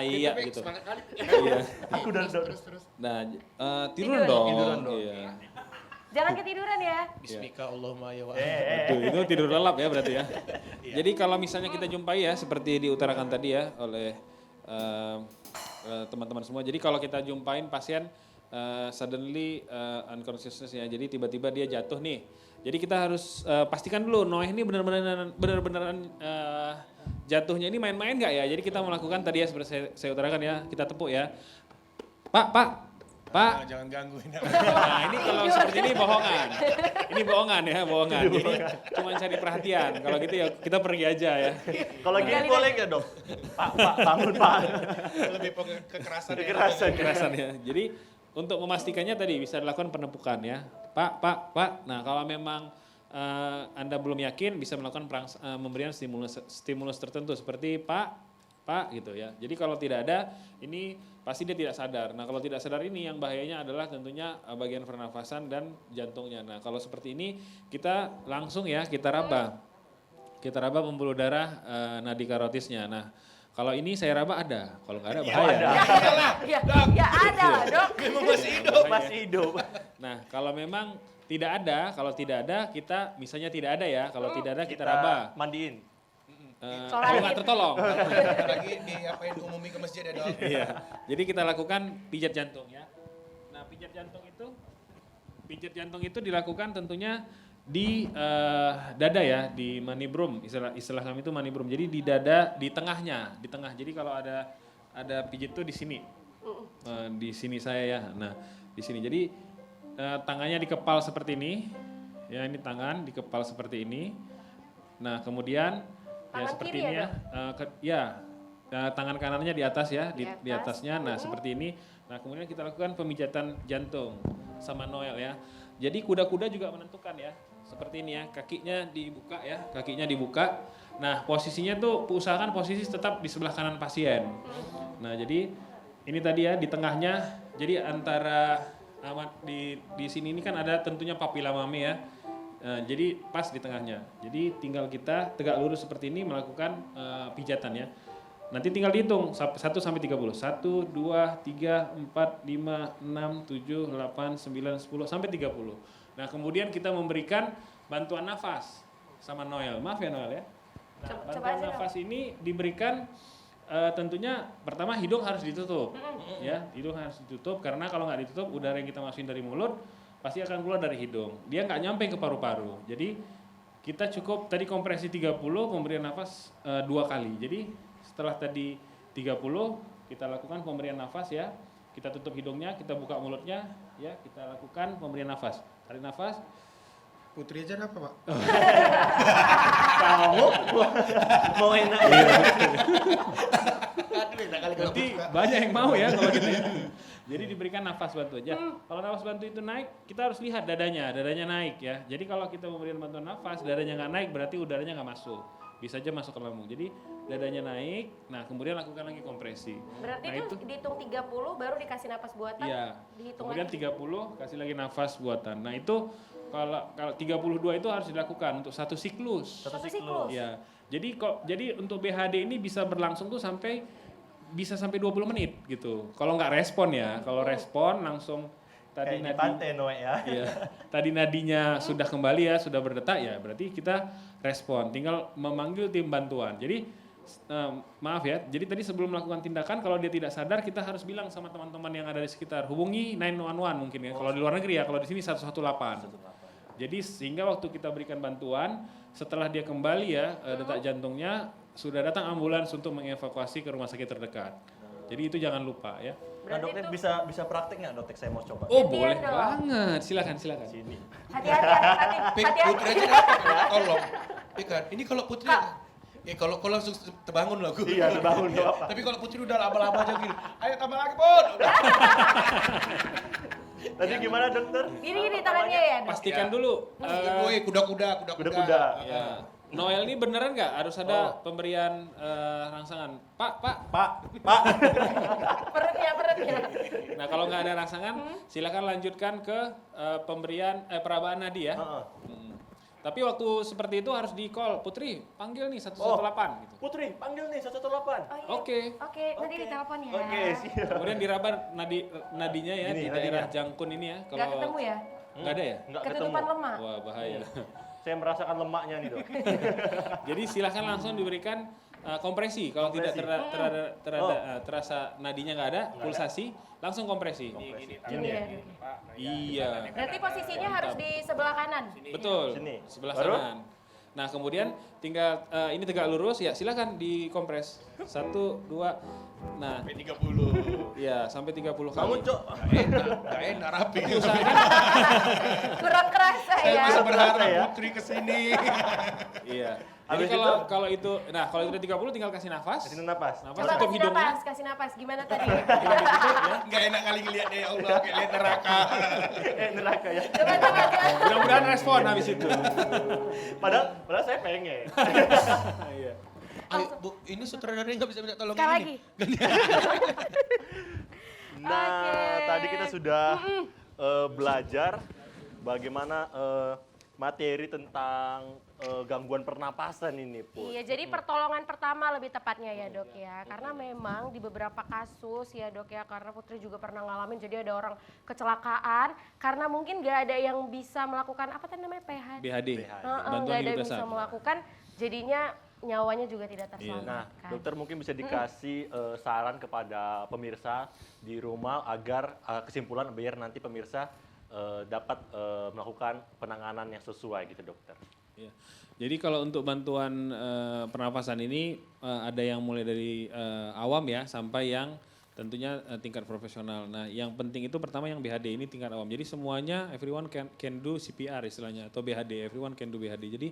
Speaker 4: Iya gitu.
Speaker 1: Semangat kali.
Speaker 4: Iya.
Speaker 2: Aku dan dok.
Speaker 4: Nah, tiduran
Speaker 3: Tidur.
Speaker 4: dong.
Speaker 2: Tiduran dong.
Speaker 4: Iya.
Speaker 3: Jangan ketiduran ya.
Speaker 1: Bismika Allahumma ya wa.
Speaker 4: Betul, itu tidur lelap ya berarti ya. Jadi kalau misalnya kita jumpai ya seperti diutarakan tadi ya oleh teman-teman semua. Jadi kalau kita jumpain pasien suddenly unconsciousness ya. Jadi tiba-tiba dia jatuh nih. Jadi kita harus pastikan dulu Noy ini benar-benar jatuhnya ini main-main nggak ya. Jadi kita melakukan tadi ya seperti saya utarakan ya. Kita tepuk ya. Pak.
Speaker 1: Nah, jangan gangguin.
Speaker 4: Nah ini kalau seperti ini bohongan. Ini bohongan ya, bohongan. Jadi cuma cari perhatian. Kalau gitu ya kita pergi aja ya.
Speaker 2: Kalau gini boleh nggak dok? Pak, bangun pak.
Speaker 1: Lebih kekerasan.
Speaker 4: Kekerasan ya. Jadi untuk memastikannya tadi bisa dilakukan penepukan ya. Pak. Nah kalau memang Anda belum yakin bisa melakukan memberikan stimulus tertentu seperti Pak gitu ya. Jadi kalau tidak ada ini pasti dia tidak sadar. Nah kalau tidak sadar ini yang bahayanya adalah tentunya bagian pernafasan dan jantungnya. Nah kalau seperti ini kita langsung ya kita raba. Kita raba pembuluh darah nadi karotisnya. Nah kalau ini saya raba ada, kalau nggak ada bahaya.
Speaker 3: Ya ada lah, Dok.
Speaker 1: Memang masih hidup.
Speaker 2: Masih hidup.
Speaker 4: Nah kalau memang tidak ada kita misalnya tidak ada ya. Kalau tidak ada kita raba.
Speaker 2: Mandiin.
Speaker 4: Kalau nggak tertolong.
Speaker 1: Lagi diapain umumi ke masjid ya dok.
Speaker 4: Iya. Jadi kita lakukan pijat jantung ya. Nah pijat jantung itu dilakukan tentunya di dada ya, di manibrum. Istilah kami itu manibrum. Jadi di dada, di tengah. Jadi kalau ada pijit tuh di sini. Di sini saya ya. Nah di sini. Jadi tangannya dikepal seperti ini. Ya ini tangan dikepal seperti ini. Nah kemudian ya
Speaker 3: Tangan
Speaker 4: seperti
Speaker 3: kiri
Speaker 4: ini
Speaker 3: ya,
Speaker 4: tangan kanannya di atas ya, di
Speaker 3: atas.
Speaker 4: atasnya. Nah seperti ini. Nah kemudian kita lakukan pemijatan jantung sama Noel ya. Jadi kuda-kuda juga menentukan ya, seperti ini ya, kakinya dibuka. Nah posisinya tuh usahakan posisi tetap di sebelah kanan pasien. Nah jadi ini tadi ya di tengahnya. Jadi antara di sini ini kan ada tentunya papila mami ya. Jadi pas di tengahnya. Jadi tinggal kita tegak lurus seperti ini melakukan pijatan ya. Nanti tinggal dihitung 1 sampai 30. 1, 2, 3, 4, 5, 6, 7, 8, 9, 10 sampai 30. Nah, kemudian kita memberikan bantuan nafas sama Noel. Maaf ya Noel ya. Nah, bantuan nafas ini diberikan tentunya pertama hidung harus ditutup. Ya, hidung harus ditutup karena kalau nggak ditutup udara yang kita masukin dari mulut pasti akan keluar dari hidung. Dia nggak nyampe ke paru-paru. Jadi kita cukup tadi kompresi 30, pemberian nafas 2 kali. Jadi setelah tadi 30 kita lakukan pemberian nafas ya. Kita tutup hidungnya, kita buka mulutnya ya, kita lakukan pemberian nafas. Tarik nafas.
Speaker 1: Putri aja apa pak?
Speaker 2: Kamu mau enak ya?
Speaker 4: Berarti banyak yang mau ya kalau gitu ya. Jadi diberikan nafas bantu aja. Kalau nafas bantu itu naik, kita harus lihat dadanya naik ya. Jadi kalau kita memberikan bantuan nafas, dadanya nggak naik berarti udaranya nggak masuk. Bisa aja masuk ke lambung. Jadi dadanya naik, nah kemudian lakukan lagi kompresi.
Speaker 3: Berarti
Speaker 4: nah,
Speaker 3: itu dihitung 30 baru dikasih napas buatan.
Speaker 4: Iya.
Speaker 3: Dihitung
Speaker 4: Kemudian
Speaker 3: lagi.
Speaker 4: 30 kasih lagi nafas buatan. Nah itu kalau 32 itu harus dilakukan untuk satu siklus.
Speaker 3: Satu siklus.
Speaker 4: Ya. Jadi untuk BHD ini bisa berlangsung tuh sampai 20 menit gitu. Kalau nggak respon ya, kalau respon langsung tadi
Speaker 2: Kayak di pantai Noe ya.
Speaker 4: Iya. Tadi nadinya sudah kembali ya, sudah berdetak ya, berarti kita respon. Tinggal memanggil tim bantuan. Jadi maaf ya, jadi tadi sebelum melakukan tindakan kalau dia tidak sadar kita harus bilang sama teman-teman yang ada di sekitar, hubungi 911 mungkin ya. Kalau di luar negeri ya, kalau di sini 118. Jadi sehingga waktu kita berikan bantuan, setelah dia kembali ya detak jantungnya, sudah datang ambulans untuk mengevakuasi ke rumah sakit terdekat. Jadi itu jangan lupa ya.
Speaker 2: Nah dokter bisa praktek nggak dokter, saya mau coba.
Speaker 4: Oh
Speaker 3: Gantian
Speaker 4: boleh
Speaker 3: dong.
Speaker 4: banget, silakan.
Speaker 2: Sini.
Speaker 1: Putri
Speaker 3: Hati-hati.
Speaker 1: aja dapat, tolong. Iya kan? Ini kalau Putri, kalau kau langsung terbangun lah aku.
Speaker 2: Iya, terbangun, nggak apa.
Speaker 1: Tapi kalau Putri udah laba-laba aja gini, ayo tambah lagi Put.
Speaker 2: Tadi gimana dokter?
Speaker 3: Gini tangannya ya, Dok?
Speaker 4: Pastikan dulu.
Speaker 1: Woi, kuda-kuda.
Speaker 2: Kuda-kuda.
Speaker 4: Ya. Noel ini beneran nggak harus ada pemberian rangsangan? Pak.
Speaker 2: Pak.
Speaker 3: Perutnya.
Speaker 4: Nah kalau nggak ada rangsangan, silakan lanjutkan ke pemberian perabaan nadi ya.
Speaker 2: Heeh.
Speaker 4: Tapi waktu seperti itu harus di call, Putri panggil nih 118 gitu.
Speaker 2: Putri, panggil nih 118.
Speaker 3: Oh, iya.
Speaker 4: Oke.
Speaker 3: Oke, nanti ditelepon ya.
Speaker 2: Oke, siap.
Speaker 4: Kemudian diraba nadinya ya
Speaker 2: Gini,
Speaker 4: di daerah jangkun ini ya.
Speaker 3: Nggak ketemu ya?
Speaker 4: Nggak ada ya?
Speaker 2: Enggak ketemu.
Speaker 3: Ketutupan lemak.
Speaker 4: Wah bahaya.
Speaker 2: Saya merasakan lemaknya nih, Dok.
Speaker 4: Jadi silahkan langsung diberikan kompresi. Kalau tidak terasa nadinya nggak ada, pulsasi, langsung kompresi.
Speaker 2: Gini
Speaker 3: Ini
Speaker 2: ya.
Speaker 3: ya, Dok.
Speaker 4: Iya,
Speaker 3: Berarti posisinya harus di sebelah kanan.
Speaker 4: betul.
Speaker 2: Sini.
Speaker 4: Sebelah
Speaker 2: Baru?
Speaker 4: kanan. Nah kemudian tinggal ini tegak lurus ya silakan dikompres. 1, 2, nah
Speaker 1: Sampai 30.
Speaker 4: ya sampai 30 kali.
Speaker 2: Bangun, Cok.
Speaker 1: Gak enak rapi.
Speaker 4: Usahakan,
Speaker 3: Kurang kerasa
Speaker 1: Saya
Speaker 3: ya.
Speaker 1: masih berharap
Speaker 2: ya.
Speaker 1: Putri kesini.
Speaker 4: iya.
Speaker 2: Habis
Speaker 4: Jadi kalau itu, nah kalau itu udah 30 tinggal kasih nafas.
Speaker 2: Kasih napas.
Speaker 4: Nafas
Speaker 3: Coba
Speaker 4: tutup hidungnya.
Speaker 3: kasih napas. Gimana tadi?
Speaker 1: Gak enak kali ngeliat ya Allah, kayak lihat neraka.
Speaker 2: Neraka ya.
Speaker 3: Coba.
Speaker 4: Mudah-mudahan respon habis itu.
Speaker 2: Padahal saya pengen.
Speaker 4: Iya.
Speaker 1: Ayo, Bu, ini sutradaranya nggak bisa minta tolong
Speaker 3: Sekali
Speaker 1: ini.
Speaker 2: Nah,
Speaker 3: Oke.
Speaker 2: tadi kita sudah belajar bagaimana materi tentang gangguan pernapasan ini, Put.
Speaker 3: Iya, jadi pertolongan pertama lebih tepatnya ya, Dok ya. Karena memang di beberapa kasus ya, Dok ya, karena Putri juga pernah ngalamin, jadi ada orang kecelakaan karena mungkin nggak ada yang bisa melakukan apa tadi namanya PHD.
Speaker 4: BHD.
Speaker 3: Nggak ada yang bisa melakukan, jadinya nyawanya juga tidak
Speaker 2: Nah,
Speaker 3: terselamatkan.
Speaker 2: dokter mungkin bisa dikasih saran kepada pemirsa di rumah agar kesimpulan biar nanti pemirsa dapat melakukan penanganan yang sesuai gitu, dokter.
Speaker 4: Iya. Jadi kalau untuk bantuan pernafasan ini ada yang mulai dari awam ya sampai yang tentunya tingkat profesional. Nah, yang penting itu pertama yang BHD ini tingkat awam. Jadi semuanya everyone can do CPR istilahnya atau BHD, everyone can do BHD. Jadi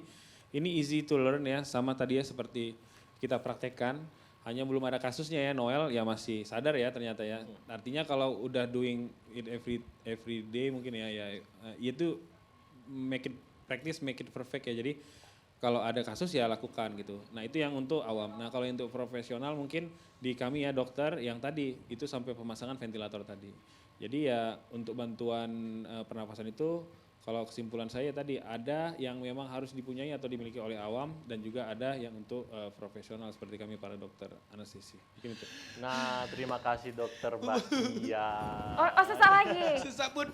Speaker 4: ini easy to learn ya, sama tadi ya seperti kita praktekkan. Hanya belum ada kasusnya ya, Noel ya masih sadar ya ternyata ya. Artinya kalau udah doing it every day mungkin ya itu make it practice, make it perfect ya. Jadi kalau ada kasus ya lakukan gitu. Nah itu yang untuk awam. Nah kalau untuk profesional mungkin di kami ya dokter yang tadi itu sampai pemasangan ventilator tadi. Jadi ya untuk bantuan pernafasan itu kalau kesimpulan saya tadi ada yang memang harus dipunyai atau dimiliki oleh awam dan juga ada yang untuk profesional seperti kami para dokter anestesi. Mungkin itu.
Speaker 2: Nah, terima kasih dokter Bastian.
Speaker 3: Oh, sesak lagi.
Speaker 1: Susah put.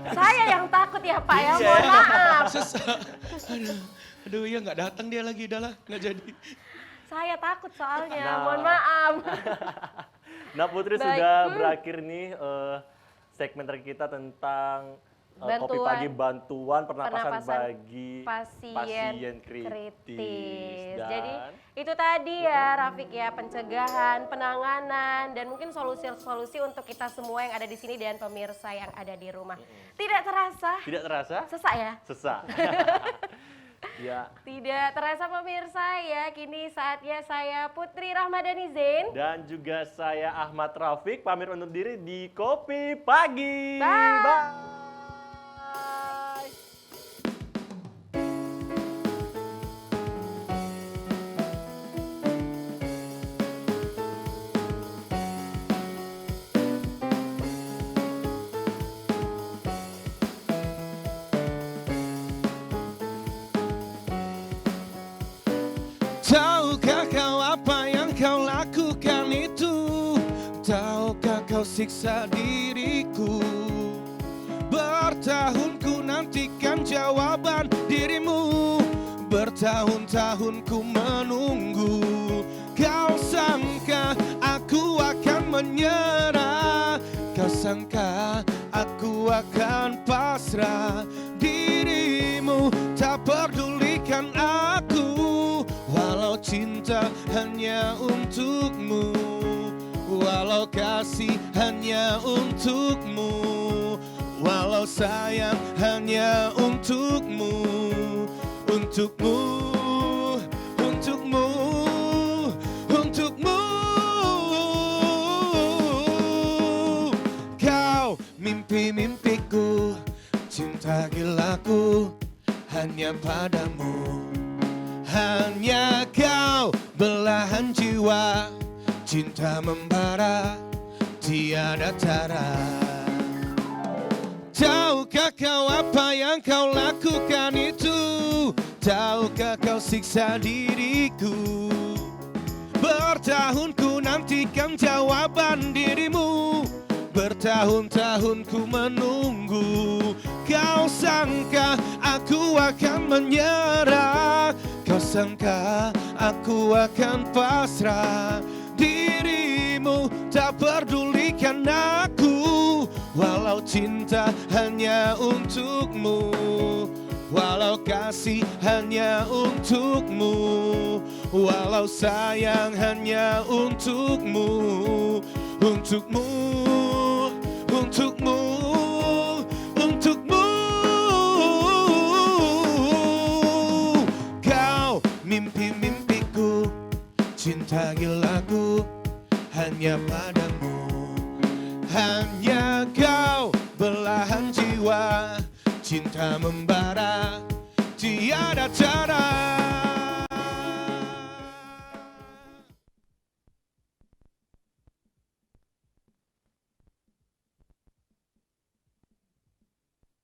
Speaker 3: Saya yang takut ya, Pak ya. Mohon maaf.
Speaker 1: Susah. Aduh, ya nggak datang dia lagi, udahlah nggak jadi.
Speaker 3: Saya takut soalnya.
Speaker 2: Nah.
Speaker 3: Mohon maaf.
Speaker 2: Nah, Putri
Speaker 3: Baik.
Speaker 2: sudah berakhir nih segmen terakhir kita tentang kopi
Speaker 3: Bantuan.
Speaker 2: pagi bantuan pernapasan
Speaker 3: Pernapasan
Speaker 2: bagi
Speaker 3: pasien
Speaker 2: kritis. Dan
Speaker 3: Jadi itu tadi ya Rafiq ya, pencegahan, penanganan, dan mungkin solusi-solusi untuk kita semua yang ada di sini dan pemirsa yang ada di rumah. Tidak terasa,
Speaker 2: tidak terasa
Speaker 3: sesak ya?
Speaker 2: sesak. Ya.
Speaker 3: Tidak terasa pemirsa ya, kini saatnya saya Putri Rahmadani Zain.
Speaker 2: Dan juga saya Ahmad Rafiq pamit undur diri di Kopi Pagi.
Speaker 3: Bye.
Speaker 2: Bye.
Speaker 1: Tahukah kau apa yang kau lakukan itu? Tahukah kau siksa diriku? Bertahun ku nantikan jawaban dirimu. Bertahun-tahun ku menunggu. Kau sangka aku akan menyerah. Kau sangka aku akan pasrah. Dirimu tak pedulikan aku. Walau cinta hanya untukmu, walau kasih hanya untukmu, walau sayang hanya untukmu, untukmu, untukmu, untukmu. hanya padamu. Hanya kau belahan jiwa, cinta membara tiada tara. Tahukah kau apa yang kau lakukan itu? Tahukah kau siksa diriku? Bertahun ku nantikan jawaban dirimu, bertahun-tahun ku menunggu. Kau sangka aku akan menyerah, kau sangka aku akan pasrah. Dirimu tak pedulikan aku, walau cinta hanya untukmu, walau kasih hanya untukmu, walau sayang hanya untukmu, untukmu, untukmu, untukmu. Kau mimpi-mimpiku, cinta gilaku hanya padamu. Hanya kau belahan jiwa, cinta membara tiada cara.